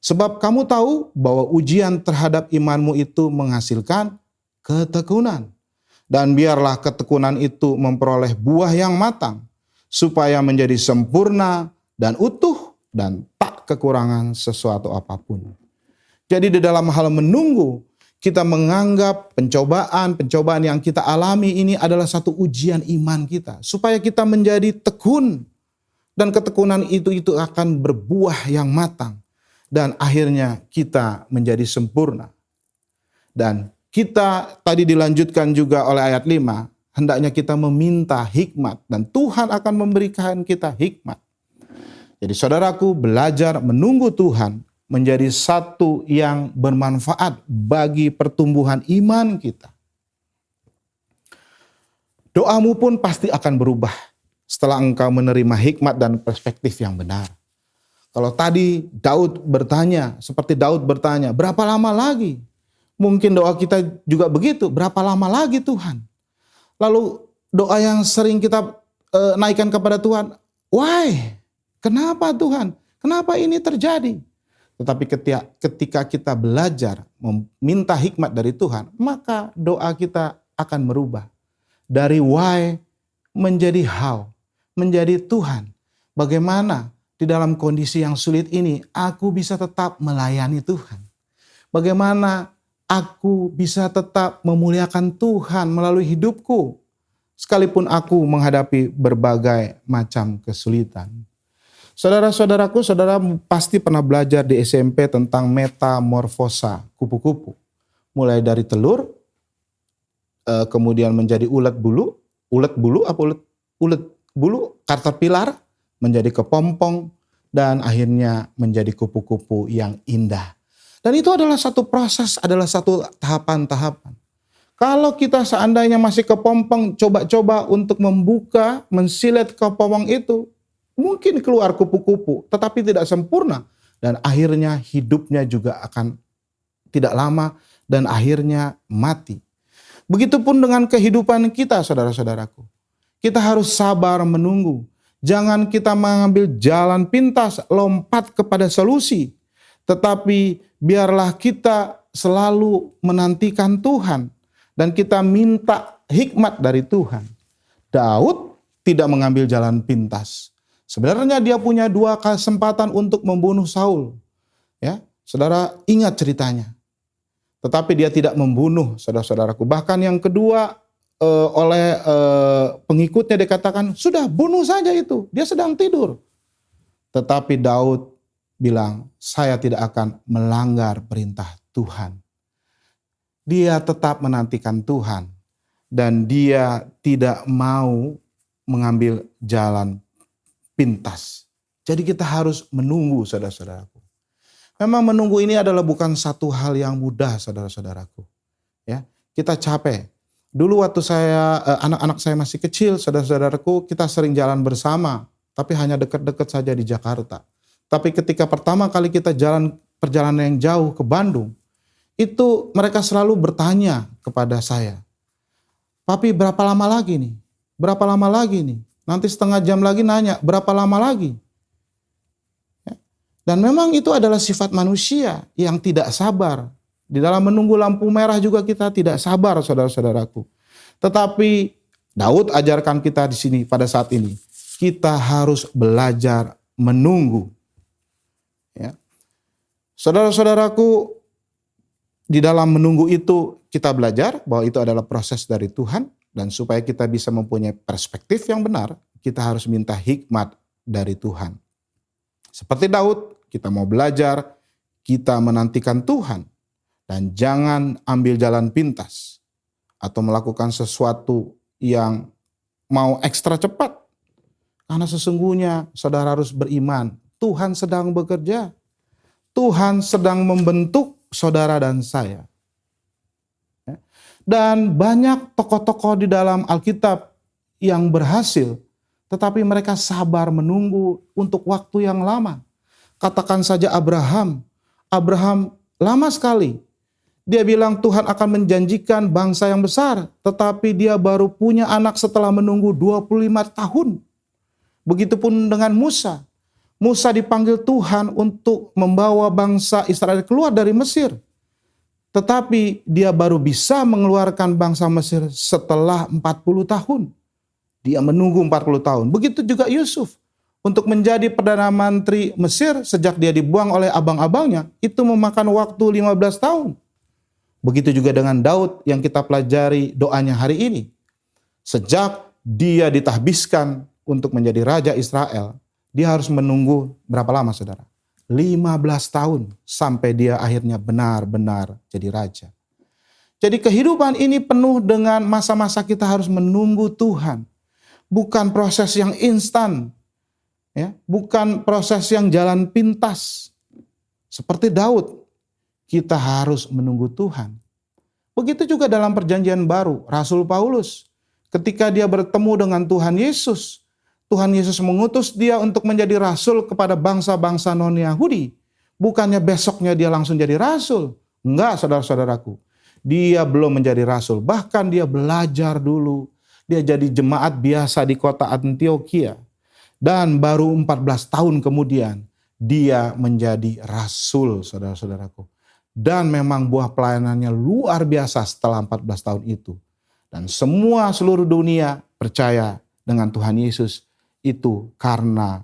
Speaker 5: Sebab kamu tahu bahwa ujian terhadap imanmu itu menghasilkan ketekunan. Dan biarlah ketekunan itu memperoleh buah yang matang, supaya menjadi sempurna dan utuh dan tak kekurangan sesuatu apapun. Jadi di dalam hal menunggu, kita menganggap pencobaan yang kita alami ini adalah satu ujian iman kita. Supaya kita menjadi tekun. Dan ketekunan itu akan berbuah yang matang. Dan akhirnya kita menjadi sempurna. Dan kita tadi dilanjutkan juga oleh ayat 5. Hendaknya kita meminta hikmat. Dan Tuhan akan memberikan kita hikmat. Jadi saudaraku, belajar menunggu Tuhan menjadi satu yang bermanfaat bagi pertumbuhan iman kita. doamu pun pasti akan berubah setelah engkau menerima hikmat dan perspektif yang benar. Kalau tadi seperti Daud bertanya, berapa lama lagi? Mungkin doa kita juga begitu, berapa lama lagi Tuhan? Lalu doa yang sering kita naikkan kepada Tuhan, why? Kenapa Tuhan? Kenapa ini terjadi? Tetapi ketika kita belajar meminta hikmat dari Tuhan, maka doa kita akan berubah. Dari why menjadi how, menjadi Tuhan. Bagaimana di dalam kondisi yang sulit ini aku bisa tetap melayani Tuhan? Bagaimana aku bisa tetap memuliakan Tuhan melalui hidupku? Sekalipun aku menghadapi berbagai macam kesulitan. Saudara-saudaraku, saudara pasti pernah belajar di SMP tentang metamorfosa kupu-kupu. Mulai dari telur, kemudian menjadi ulet bulu, caterpillar, menjadi kepompong, dan akhirnya menjadi kupu-kupu yang indah. Dan itu adalah satu proses, adalah satu tahapan-tahapan. Kalau kita seandainya masih kepompong, coba-coba untuk membuka, mensilet kepompong itu, mungkin keluar kupu-kupu, tetapi tidak sempurna. Dan akhirnya hidupnya juga akan tidak lama dan akhirnya mati. Begitupun dengan kehidupan kita, saudara-saudaraku. Kita harus sabar menunggu. Jangan kita mengambil jalan pintas, lompat kepada solusi. Tetapi biarlah kita selalu menantikan Tuhan. Dan kita minta hikmat dari Tuhan. Daud tidak mengambil jalan pintas. Sebenarnya dia punya 2 kesempatan untuk membunuh Saul. Ya, saudara ingat ceritanya. Tetapi dia tidak membunuh, saudara-saudaraku. Bahkan yang kedua oleh pengikutnya dikatakan, sudah bunuh saja itu, dia sedang tidur. Tetapi Daud bilang, saya tidak akan melanggar perintah Tuhan. Dia tetap menantikan Tuhan. Dan dia tidak mau mengambil jalan pintas. Jadi kita harus menunggu, saudara-saudaraku. Memang menunggu ini adalah bukan satu hal yang mudah, saudara-saudaraku. Ya, kita capek. Dulu waktu anak-anak saya masih kecil, saudara-saudaraku, kita sering jalan bersama, tapi hanya dekat-dekat saja di Jakarta. Tapi ketika pertama kali kita perjalanan yang jauh ke Bandung, itu mereka selalu bertanya kepada saya, "Papi, berapa lama lagi nih? Berapa lama lagi nih? Nanti setengah jam lagi nanya, berapa lama lagi?" Ya. Dan memang itu adalah sifat manusia yang tidak sabar. Di dalam menunggu lampu merah juga kita tidak sabar, saudara-saudaraku. Tetapi Daud ajarkan kita di sini pada saat ini, kita harus belajar menunggu. Ya. Saudara-saudaraku, di dalam menunggu itu kita belajar bahwa itu adalah proses dari Tuhan, dan supaya kita bisa mempunyai perspektif yang benar, kita harus minta hikmat dari Tuhan. Seperti Daud, kita mau belajar, kita menantikan Tuhan. Dan jangan ambil jalan pintas atau melakukan sesuatu yang mau ekstra cepat. Karena sesungguhnya saudara harus beriman, Tuhan sedang bekerja. Tuhan sedang membentuk saudara dan saya. Dan banyak tokoh-tokoh di dalam Alkitab yang berhasil, tetapi mereka sabar menunggu untuk waktu yang lama. Katakan saja Abraham. Abraham lama sekali. Dia bilang Tuhan akan menjanjikan bangsa yang besar, tetapi dia baru punya anak setelah menunggu 25 tahun. Begitupun dengan Musa. Musa dipanggil Tuhan untuk membawa bangsa Israel keluar dari Mesir. Tetapi dia baru bisa mengeluarkan bangsa Mesir setelah 40 tahun. Dia menunggu 40 tahun. Begitu juga Yusuf. Untuk menjadi Perdana Menteri Mesir sejak dia dibuang oleh abang-abangnya, itu memakan waktu 15 tahun. Begitu juga dengan Daud yang kita pelajari doanya hari ini. Sejak dia ditahbiskan untuk menjadi Raja Israel, dia harus menunggu berapa lama, saudara? 15 tahun sampai dia akhirnya benar-benar jadi raja. Jadi kehidupan ini penuh dengan masa-masa kita harus menunggu Tuhan. Bukan proses yang instan. Ya, bukan proses yang jalan pintas. Seperti Daud, kita harus menunggu Tuhan. Begitu juga dalam perjanjian baru, Rasul Paulus. ketika dia bertemu dengan Tuhan Yesus, Tuhan Yesus mengutus dia untuk menjadi rasul kepada bangsa-bangsa non-Yahudi. Bukannya besoknya dia langsung jadi rasul. Enggak, saudara-saudaraku. Dia belum menjadi rasul. Bahkan dia belajar dulu. Dia jadi jemaat biasa di kota Antioquia. Dan baru 14 tahun kemudian dia menjadi rasul, saudara-saudaraku. Dan memang buah pelayanannya luar biasa setelah 14 tahun itu. Dan semua seluruh dunia percaya dengan Tuhan Yesus itu karena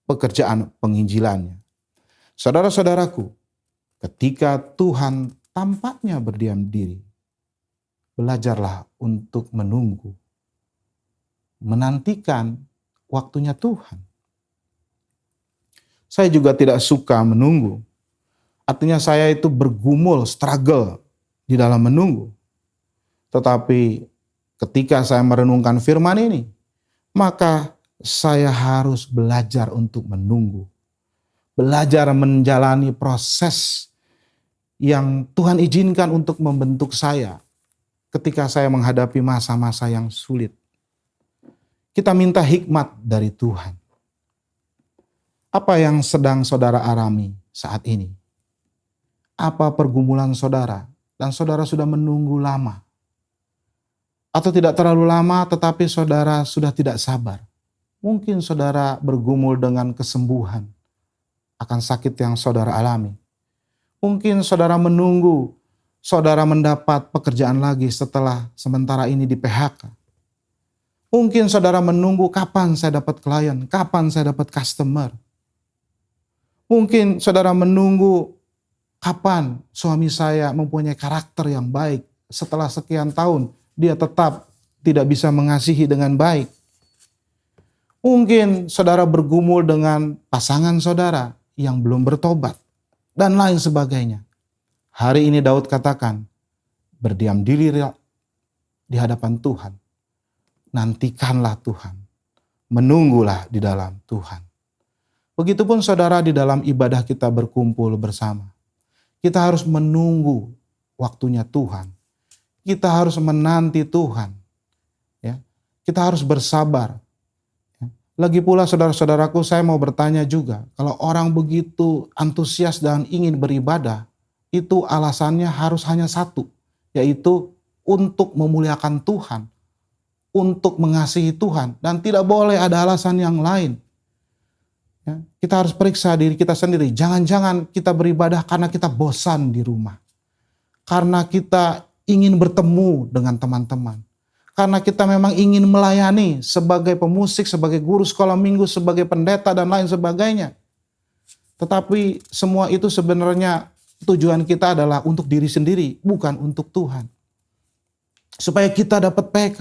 Speaker 5: pekerjaan penginjilannya. Saudara-saudaraku, ketika Tuhan tampaknya berdiam diri, belajarlah untuk menunggu, menantikan waktunya Tuhan. Saya juga tidak suka menunggu. Artinya saya itu bergumul, struggle di dalam menunggu. Tetapi ketika saya merenungkan firman ini, maka saya harus belajar untuk menunggu. Belajar menjalani proses yang Tuhan izinkan untuk membentuk saya ketika saya menghadapi masa-masa yang sulit. Kita minta hikmat dari Tuhan. Apa yang sedang saudara alami saat ini? Apa pergumulan saudara? Dan saudara sudah menunggu lama. Atau tidak terlalu lama tetapi saudara sudah tidak sabar. Mungkin saudara bergumul dengan kesembuhan akan sakit yang saudara alami. Mungkin saudara menunggu saudara mendapat pekerjaan lagi setelah sementara ini di PHK. Mungkin saudara menunggu kapan saya dapat klien, kapan saya dapat customer. Mungkin saudara menunggu kapan suami saya mempunyai karakter yang baik. Setelah sekian tahun dia tetap tidak bisa mengasihi dengan baik. Mungkin saudara bergumul dengan pasangan saudara yang belum bertobat dan lain sebagainya. Hari ini Daud katakan, berdiam diri di hadapan Tuhan. Nantikanlah Tuhan. Menunggulah di dalam Tuhan. Begitupun saudara di dalam ibadah kita berkumpul bersama. Kita harus menunggu waktunya Tuhan. Kita harus menanti Tuhan. Ya. Kita harus bersabar. Lagi pula saudara-saudaraku, saya mau bertanya juga, kalau orang begitu antusias dan ingin beribadah, itu alasannya harus hanya satu, yaitu untuk memuliakan Tuhan, untuk mengasihi Tuhan, dan tidak boleh ada alasan yang lain. Ya, kita harus periksa diri kita sendiri, jangan-jangan kita beribadah karena kita bosan di rumah, karena kita ingin bertemu dengan teman-teman, karena kita memang ingin melayani sebagai pemusik, sebagai guru sekolah minggu, sebagai pendeta dan lain sebagainya. Tetapi semua itu sebenarnya tujuan kita adalah untuk diri sendiri, bukan untuk Tuhan. Supaya kita dapat PK.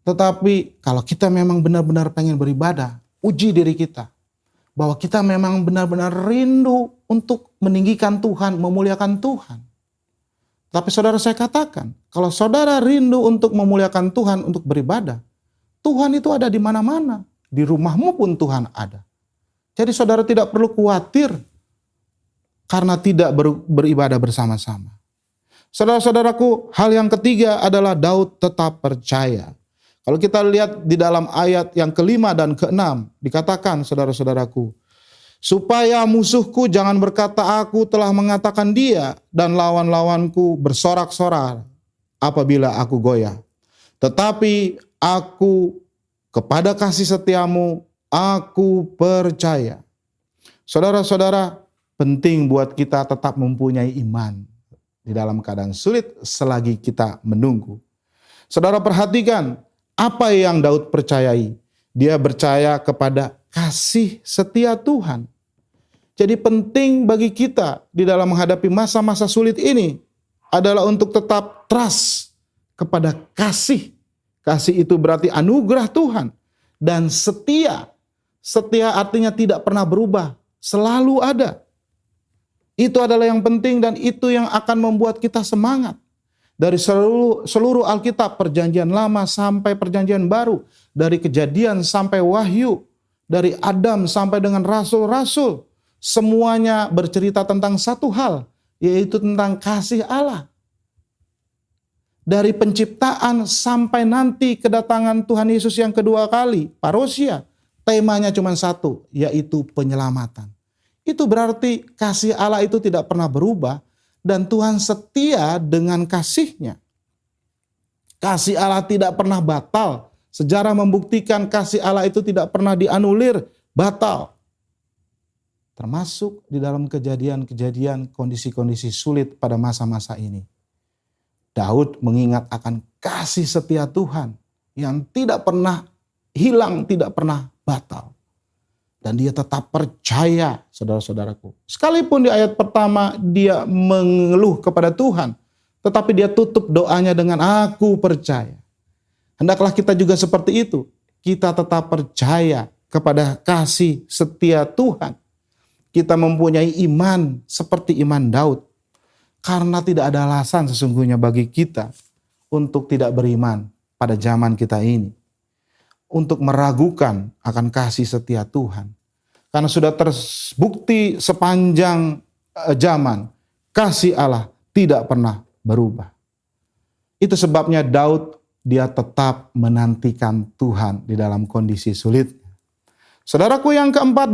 Speaker 5: Tetapi kalau kita memang benar-benar pengen beribadah, uji diri kita. Bahwa kita memang benar-benar rindu untuk meninggikan Tuhan, memuliakan Tuhan. Tapi saudara saya katakan, kalau saudara rindu untuk memuliakan Tuhan, untuk beribadah, Tuhan itu ada di mana-mana. Di rumahmu pun Tuhan ada. Jadi saudara tidak perlu khawatir karena tidak beribadah bersama-sama. Saudara-saudaraku, hal yang ketiga adalah Daud tetap percaya. Kalau kita lihat di dalam ayat yang kelima dan keenam, dikatakan saudara-saudaraku, supaya musuhku jangan berkata aku telah mengatakan dia, dan lawan-lawanku bersorak-sorak apabila aku goyah. Tetapi aku kepada kasih setiamu, aku percaya. Saudara-saudara, penting buat kita tetap mempunyai iman di dalam keadaan sulit selagi kita menunggu. Saudara perhatikan apa yang Daud percayai. Dia percaya kepada kasih setia Tuhan. Jadi penting bagi kita di dalam menghadapi masa-masa sulit ini adalah untuk tetap trust kepada kasih. Kasih itu berarti anugerah Tuhan. Dan setia. Setia artinya tidak pernah berubah. Selalu ada. Itu adalah yang penting dan itu yang akan membuat kita semangat. Dari seluruh Alkitab, perjanjian lama sampai perjanjian baru. Dari kejadian sampai wahyu. Dari Adam sampai dengan rasul-rasul. Semuanya bercerita tentang satu hal. Yaitu tentang kasih Allah. Dari penciptaan sampai nanti kedatangan Tuhan Yesus yang kedua kali, parousia, temanya cuma satu, yaitu penyelamatan. Itu berarti kasih Allah itu tidak pernah berubah dan Tuhan setia dengan kasih-Nya. Kasih Allah tidak pernah batal. Sejarah membuktikan kasih Allah itu tidak pernah dianulir, batal. Termasuk di dalam kejadian-kejadian kondisi-kondisi sulit pada masa-masa ini. Daud mengingat akan kasih setia Tuhan yang tidak pernah hilang, tidak pernah batal. Dan dia tetap percaya, saudara-saudaraku. Sekalipun di ayat pertama dia mengeluh kepada Tuhan, tetapi dia tutup doanya dengan aku percaya. Hendaklah kita juga seperti itu. Kita tetap percaya kepada kasih setia Tuhan. Kita mempunyai iman seperti iman Daud. Karena tidak ada alasan sesungguhnya bagi kita untuk tidak beriman pada zaman kita ini. Untuk meragukan akan kasih setia Tuhan. Karena sudah terbukti sepanjang zaman, kasih Allah tidak pernah berubah. Itu sebabnya Daud dia tetap menantikan Tuhan di dalam kondisi sulit. Saudaraku yang keempat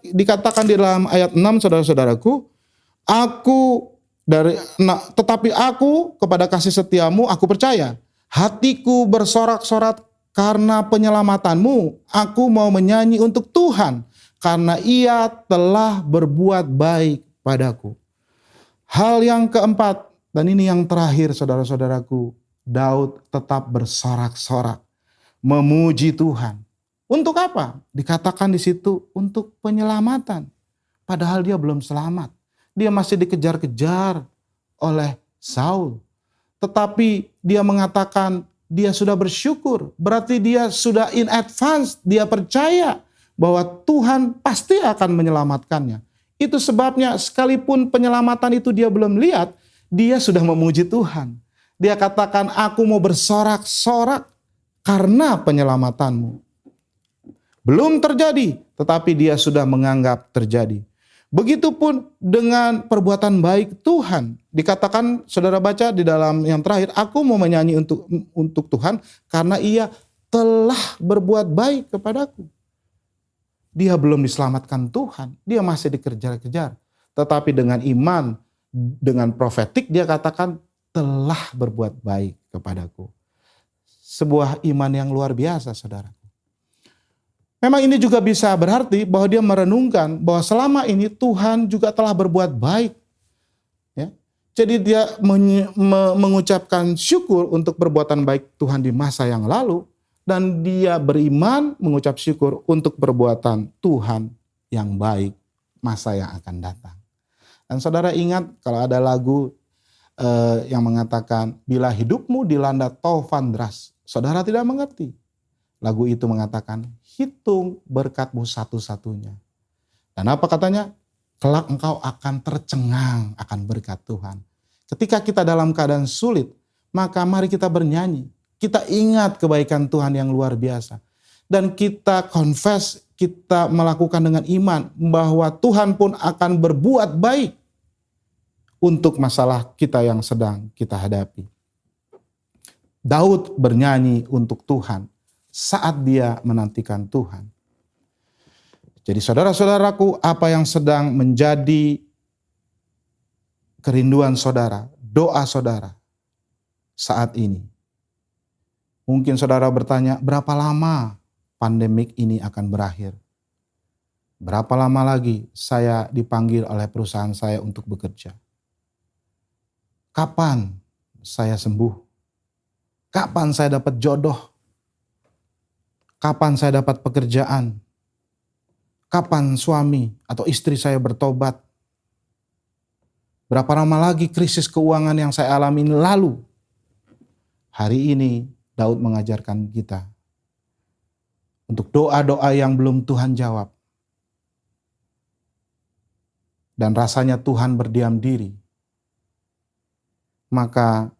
Speaker 5: dikatakan di dalam ayat 6, saudara-saudaraku, tetapi aku kepada kasih setiamu aku percaya. Hatiku bersorak-sorak karena penyelamatanmu. Aku mau menyanyi untuk Tuhan karena Ia telah berbuat baik padaku. Hal yang keempat dan ini yang terakhir, saudara-saudaraku, Daud tetap bersorak-sorak memuji Tuhan. Untuk apa? Dikatakan di situ untuk penyelamatan. Padahal dia belum selamat. Dia masih dikejar-kejar oleh Saul. Tetapi dia mengatakan dia sudah bersyukur. Berarti dia sudah in advance. Dia percaya bahwa Tuhan pasti akan menyelamatkannya. Itu sebabnya sekalipun penyelamatan itu dia belum lihat, dia sudah memuji Tuhan. Dia katakan, aku mau bersorak-sorak karena penyelamatanmu. Belum terjadi, tetapi dia sudah menganggap terjadi. Begitupun dengan perbuatan baik Tuhan. Dikatakan, saudara baca di dalam yang terakhir, aku mau menyanyi untuk Tuhan karena Ia telah berbuat baik kepadaku. Dia belum diselamatkan Tuhan, dia masih dikejar-kejar. Tetapi dengan iman, dengan profetik dia katakan telah berbuat baik kepadaku. Sebuah iman yang luar biasa, saudara. Memang ini juga bisa berarti bahwa dia merenungkan bahwa selama ini Tuhan juga telah berbuat baik. Ya. Jadi dia mengucapkan syukur untuk perbuatan baik Tuhan di masa yang lalu. Dan dia beriman mengucap syukur untuk perbuatan Tuhan yang baik masa yang akan datang. Dan saudara ingat kalau ada lagu yang mengatakan bila hidupmu dilanda taufan deras, saudara tidak mengerti. Lagu itu mengatakan hitung berkatmu satu-satunya. Dan apa katanya? Kelak engkau akan tercengang akan berkat Tuhan. Ketika kita dalam keadaan sulit, maka mari kita bernyanyi. Kita ingat kebaikan Tuhan yang luar biasa. Dan kita confess, kita melakukan dengan iman bahwa Tuhan pun akan berbuat baik untuk masalah kita yang sedang kita hadapi. Daud bernyanyi untuk Tuhan saat dia menantikan Tuhan. Jadi saudara-saudaraku, apa yang sedang menjadi kerinduan saudara, doa saudara saat ini? Mungkin saudara bertanya, berapa lama pandemik ini akan berakhir? Berapa lama lagi saya dipanggil oleh perusahaan saya untuk bekerja? Kapan saya sembuh? Kapan saya dapat jodoh? Kapan saya dapat pekerjaan? Kapan suami atau istri saya bertobat? Berapa lama lagi krisis keuangan yang saya alami lalu? Hari ini Daud mengajarkan kita untuk doa-doa yang belum Tuhan jawab. Dan rasanya Tuhan berdiam diri. Maka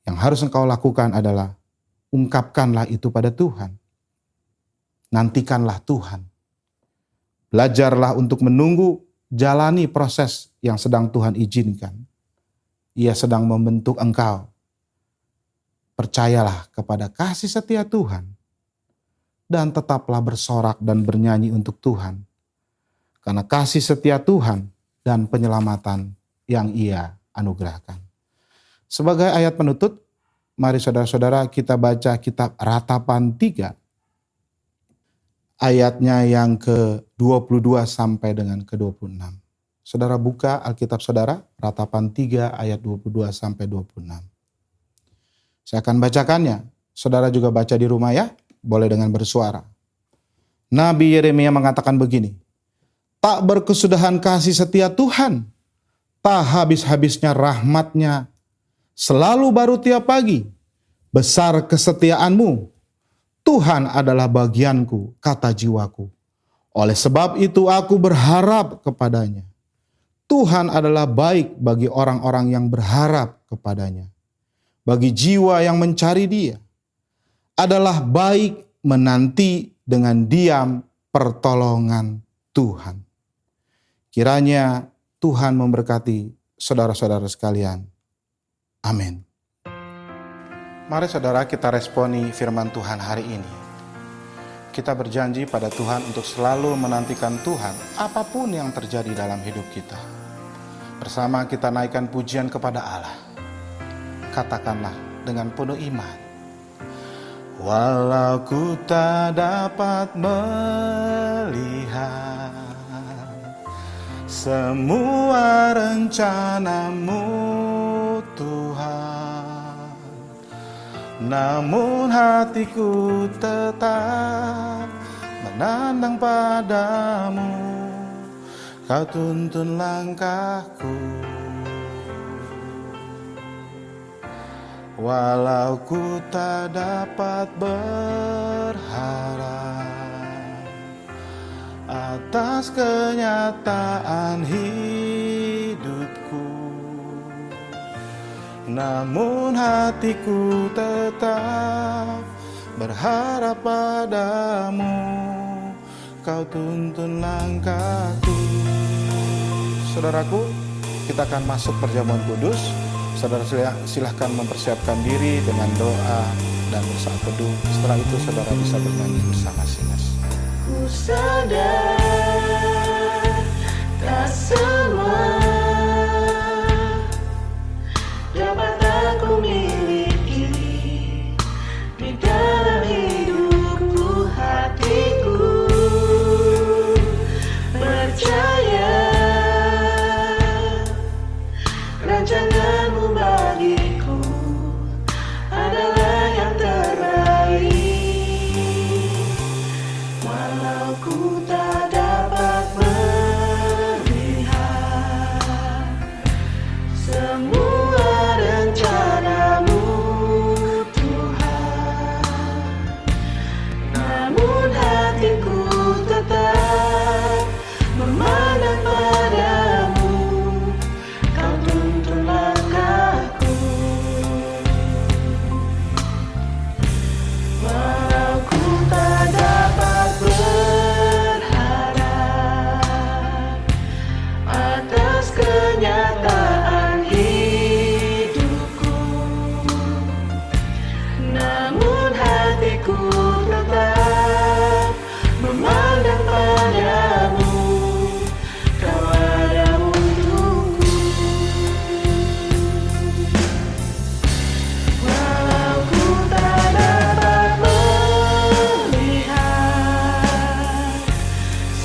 Speaker 5: yang harus engkau lakukan adalah ungkapkanlah itu pada Tuhan. Nantikanlah Tuhan. Belajarlah untuk menunggu, jalani proses yang sedang Tuhan izinkan. Ia sedang membentuk engkau. percayalah kepada kasih setia Tuhan dan tetaplah bersorak dan bernyanyi untuk Tuhan. Karena kasih setia Tuhan dan penyelamatan yang Ia anugerahkan. Sebagai ayat penutup, mari saudara-saudara kita baca kitab Ratapan 3. Ayatnya yang ke-22 sampai dengan ke-26. Saudara buka Alkitab saudara, Ratapan 3 ayat 22 sampai 26. Saya akan bacakannya. Saudara juga baca di rumah ya, boleh dengan bersuara. Nabi Yeremia mengatakan begini, tak berkesudahan kasih setia Tuhan, tak habis-habisnya rahmat-Nya, selalu baru tiap pagi, besar kesetiaan-Mu. Tuhan adalah bagianku, kata jiwaku. Oleh sebab itu aku berharap kepadanya. Tuhan adalah baik bagi orang-orang yang berharap kepadanya. Bagi jiwa yang mencari Dia, adalah baik menanti dengan diam pertolongan Tuhan. Kiranya Tuhan memberkati saudara-saudara sekalian. Amin. Mari saudara kita responi firman Tuhan hari ini. Kita berjanji pada Tuhan untuk selalu menantikan Tuhan apapun yang terjadi dalam hidup kita. Bersama kita naikkan pujian kepada Allah. Katakanlah dengan penuh iman. Walau ku tak dapat melihat semua rencana-Mu Tuhan, namun hatiku tetap menandang padamu. Kau tuntun langkahku. Walau ku tak dapat berharap atas kenyataan hidupku, namun hatiku tetap berharap padamu. Kau tuntun langkahku. Saudaraku, kita akan masuk perjamuan kudus. Saudara silahkan mempersiapkan diri dengan doa dan bersaat teduh. Setelah itu saudara bisa bernyanyi bersama sinas.
Speaker 4: Ku sadar tak semua dapat aku miliki di dalam hidupku, hatiku percaya rancangan-Mu bagiku adalah yang terbaik. Walau ku tak dapat melihat semua rencana-Mu Tuhan, namun hatiku tetap memandang padamu. Kau tuntun langkahku. Walau ku tak dapat berharap atas kenyataan hidupku, namun hatiku tetap memandang padamu. Kau ada untukku. Walau ku tak dapat melihat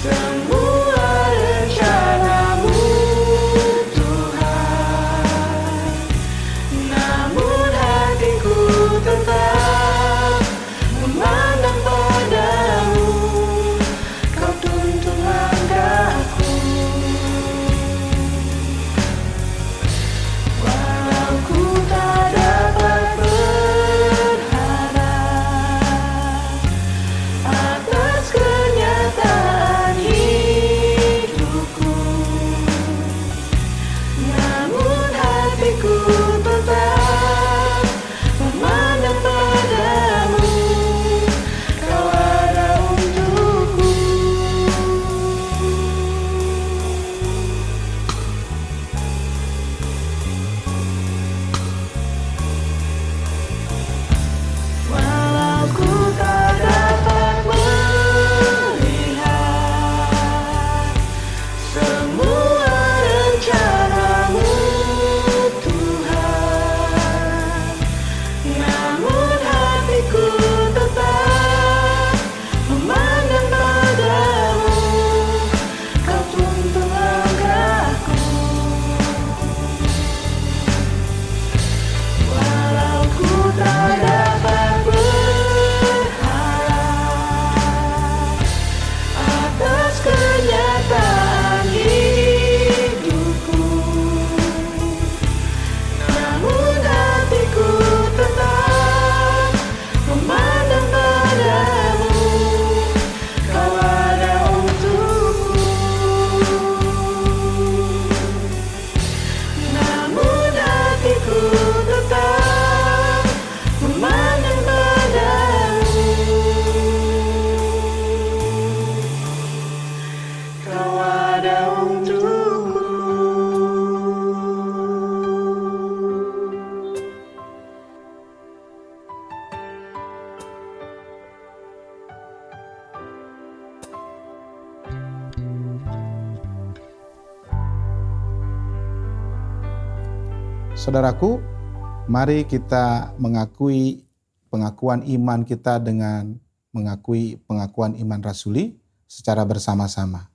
Speaker 4: semua rencana-Mu Tuhan, namun hatiku tetap memandang padamu. Kau tuntun langkahku. Walau ku tak dapat berharap atas kenyataan hidupku, namun hatiku tetap memandang padamu. Kau ada untukku.
Speaker 5: Saudaraku, mari kita mengakui pengakuan iman kita dengan mengakui pengakuan iman rasuli secara bersama-sama.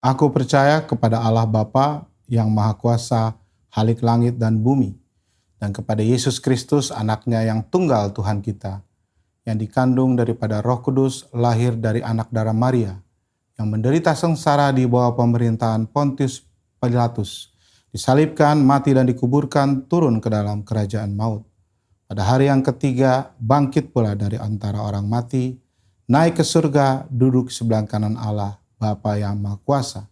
Speaker 5: Aku percaya kepada Allah Bapa yang Maha Kuasa, Halik langit dan bumi, dan kepada Yesus Kristus, anaknya yang tunggal Tuhan kita, yang dikandung daripada Roh Kudus, lahir dari anak darah Maria, yang menderita sengsara di bawah pemerintahan Pontius Pilatus, disalibkan, mati dan dikuburkan, turun ke dalam kerajaan maut. Pada hari yang ketiga, bangkit pula dari antara orang mati, naik ke surga, duduk sebelah kanan Allah, Bapa yang Maha Kuasa,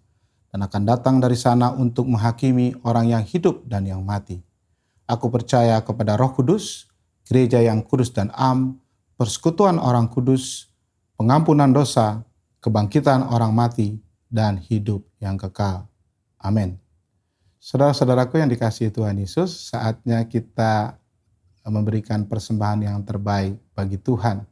Speaker 5: dan akan datang dari sana untuk menghakimi orang yang hidup dan yang mati. Aku percaya kepada Roh Kudus, gereja yang kudus dan am, persekutuan orang kudus, pengampunan dosa, kebangkitan orang mati, dan hidup yang kekal. Amin. Saudara-saudaraku yang dikasihi Tuhan Yesus, saatnya kita memberikan persembahan yang terbaik bagi Tuhan.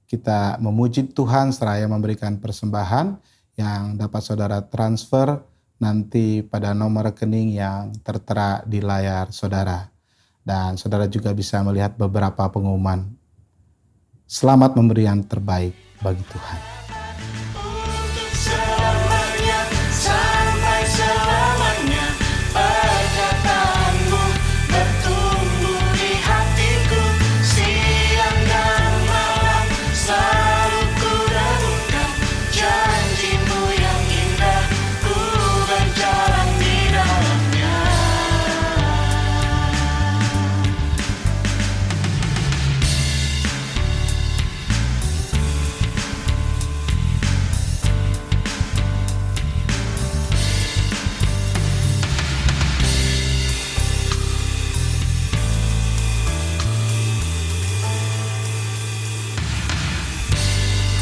Speaker 5: Kita memuji Tuhan seraya memberikan persembahan yang dapat saudara transfer nanti pada nomor rekening yang tertera di layar saudara. Dan saudara juga bisa melihat beberapa pengumuman. Selamat memberi yang terbaik bagi Tuhan.
Speaker 4: Untuk selamanya, sampai selamanya, perkataanmu bertumbuh di hatiku, siang dan malam selalu ku renungkan, janjimu yang indah, ku berjalan di dalamnya.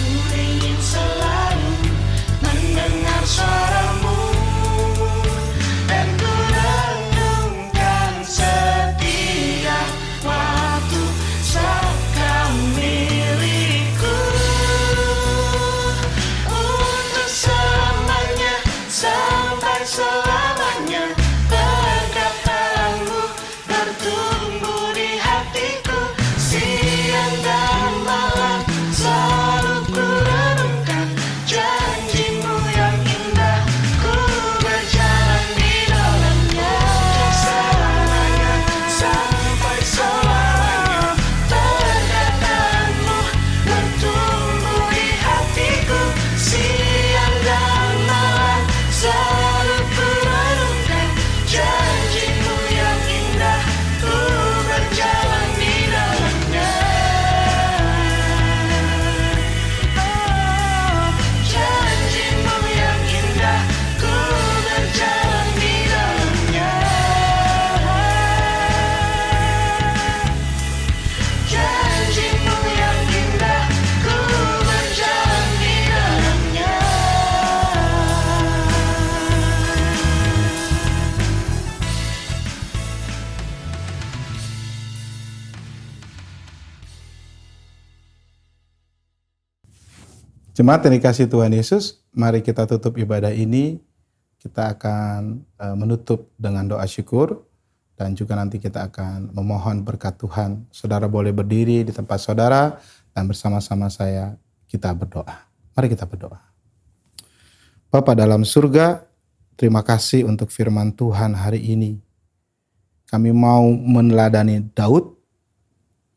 Speaker 4: Ku ingin selalu mendengar suaramu, dan ku renungkan setiap waktu saat kau milikku. Untuk selamanya, sampai selamanya, perkataanmu bertumbuh di hatiku, siang dan malam selalu ku renungkan, janjimu yang indah, ku berjalan di dalamnya. Untuk selamanya, sampai selamanya, perkataanmu bertumbuh di hatiku, siang dan malam selalu ku renungkan, janjimu yang indah, ku berjalan di dalamnya. Janjimu yang indah, ku berjalan di dalamnya. Janjimu yang indah, ku berjalan di dalamnya.
Speaker 5: Jemaat yang dikasihi Tuhan Yesus, mari kita tutup ibadah ini. Kita akan menutup dengan doa syukur dan juga nanti kita akan memohon berkat Tuhan. Saudara boleh berdiri di tempat saudara dan bersama-sama saya kita berdoa. Mari kita berdoa. Bapa dalam surga, terima kasih untuk firman Tuhan hari ini. Kami mau meneladani Daud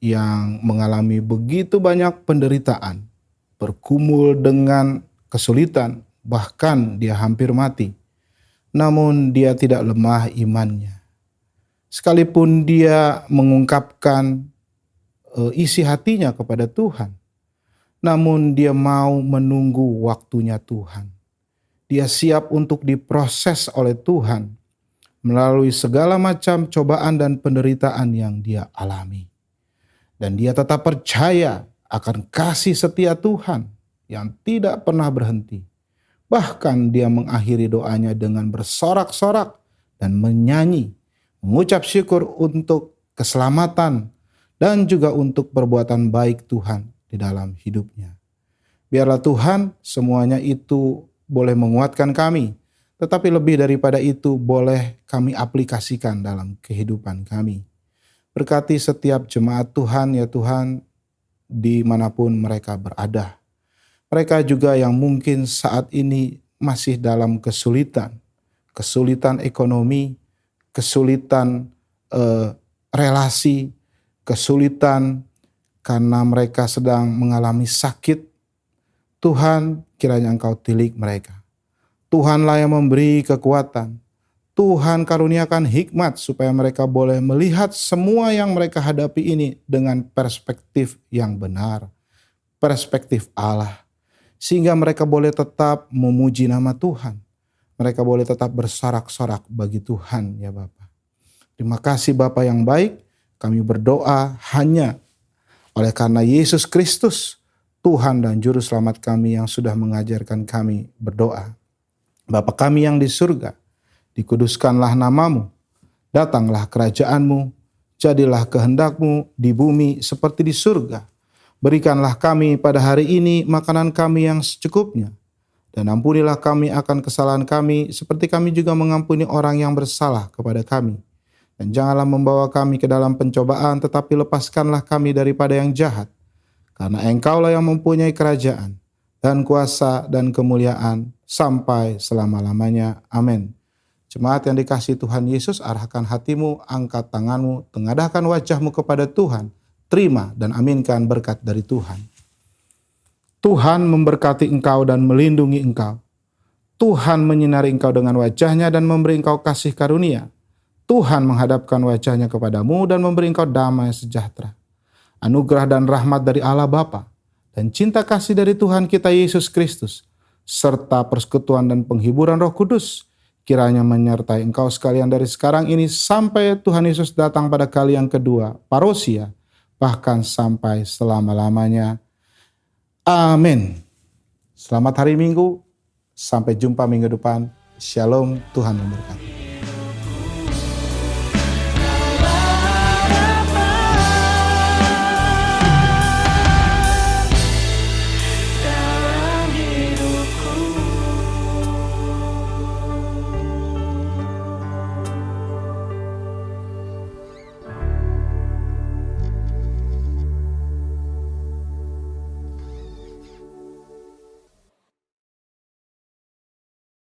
Speaker 5: yang mengalami begitu banyak penderitaan, bergumul dengan kesulitan, bahkan dia hampir mati. Namun dia tidak lemah imannya. Sekalipun dia mengungkapkan isi hatinya kepada Tuhan, namun dia mau menunggu waktunya Tuhan. Dia siap untuk diproses oleh Tuhan melalui segala macam cobaan dan penderitaan yang dia alami. Dan dia tetap percaya akan kasih setia Tuhan yang tidak pernah berhenti. Bahkan dia mengakhiri doanya dengan bersorak-sorak dan menyanyi, mengucap syukur untuk keselamatan dan juga untuk perbuatan baik Tuhan di dalam hidupnya. Biarlah Tuhan semuanya itu boleh menguatkan kami, tetapi lebih daripada itu boleh kami aplikasikan dalam kehidupan kami. Berkati setiap jemaat Tuhan ya Tuhan, dimanapun mereka berada. Mereka juga yang mungkin saat ini masih dalam kesulitan ekonomi, kesulitan relasi, kesulitan karena mereka sedang mengalami sakit. Tuhan, kiranya Engkau tilik mereka. Tuhanlah yang memberi kekuatan. Tuhan karuniakan hikmat supaya mereka boleh melihat semua yang mereka hadapi ini dengan perspektif yang benar, perspektif Allah. Sehingga mereka boleh tetap memuji nama Tuhan. Mereka boleh tetap bersorak-sorak bagi Tuhan ya Bapa. Terima kasih Bapa yang baik, kami berdoa hanya oleh karena Yesus Kristus, Tuhan dan Juru Selamat kami yang sudah mengajarkan kami berdoa. Bapa kami yang di surga, dikuduskanlah namamu, datanglah kerajaanmu, jadilah kehendakmu di bumi seperti di surga. Berikanlah kami pada hari ini makanan kami yang secukupnya, dan ampunilah kami akan kesalahan kami seperti kami juga mengampuni orang yang bersalah kepada kami. Dan janganlah membawa kami ke dalam pencobaan, tetapi lepaskanlah kami daripada yang jahat. Karena Engkaulah yang mempunyai kerajaan, dan kuasa, dan kemuliaan, sampai selama-lamanya. Amin. Jemaat yang dikasihi Tuhan Yesus, arahkan hatimu, angkat tanganmu, tengadahkan wajahmu kepada Tuhan. Terima dan aminkan berkat dari Tuhan. Tuhan memberkati engkau dan melindungi engkau. Tuhan menyinari engkau dengan wajahnya dan memberi engkau kasih karunia. Tuhan menghadapkan wajahnya kepadamu dan memberi engkau damai sejahtera. Anugerah dan rahmat dari Allah Bapa dan cinta kasih dari Tuhan kita Yesus Kristus, serta persekutuan dan penghiburan Roh Kudus, kiranya menyertai engkau sekalian dari sekarang ini sampai Tuhan Yesus datang pada kali yang kedua, parousia, bahkan sampai selama-lamanya. Amin. Selamat hari Minggu, sampai jumpa minggu depan. Shalom, Tuhan memberkati.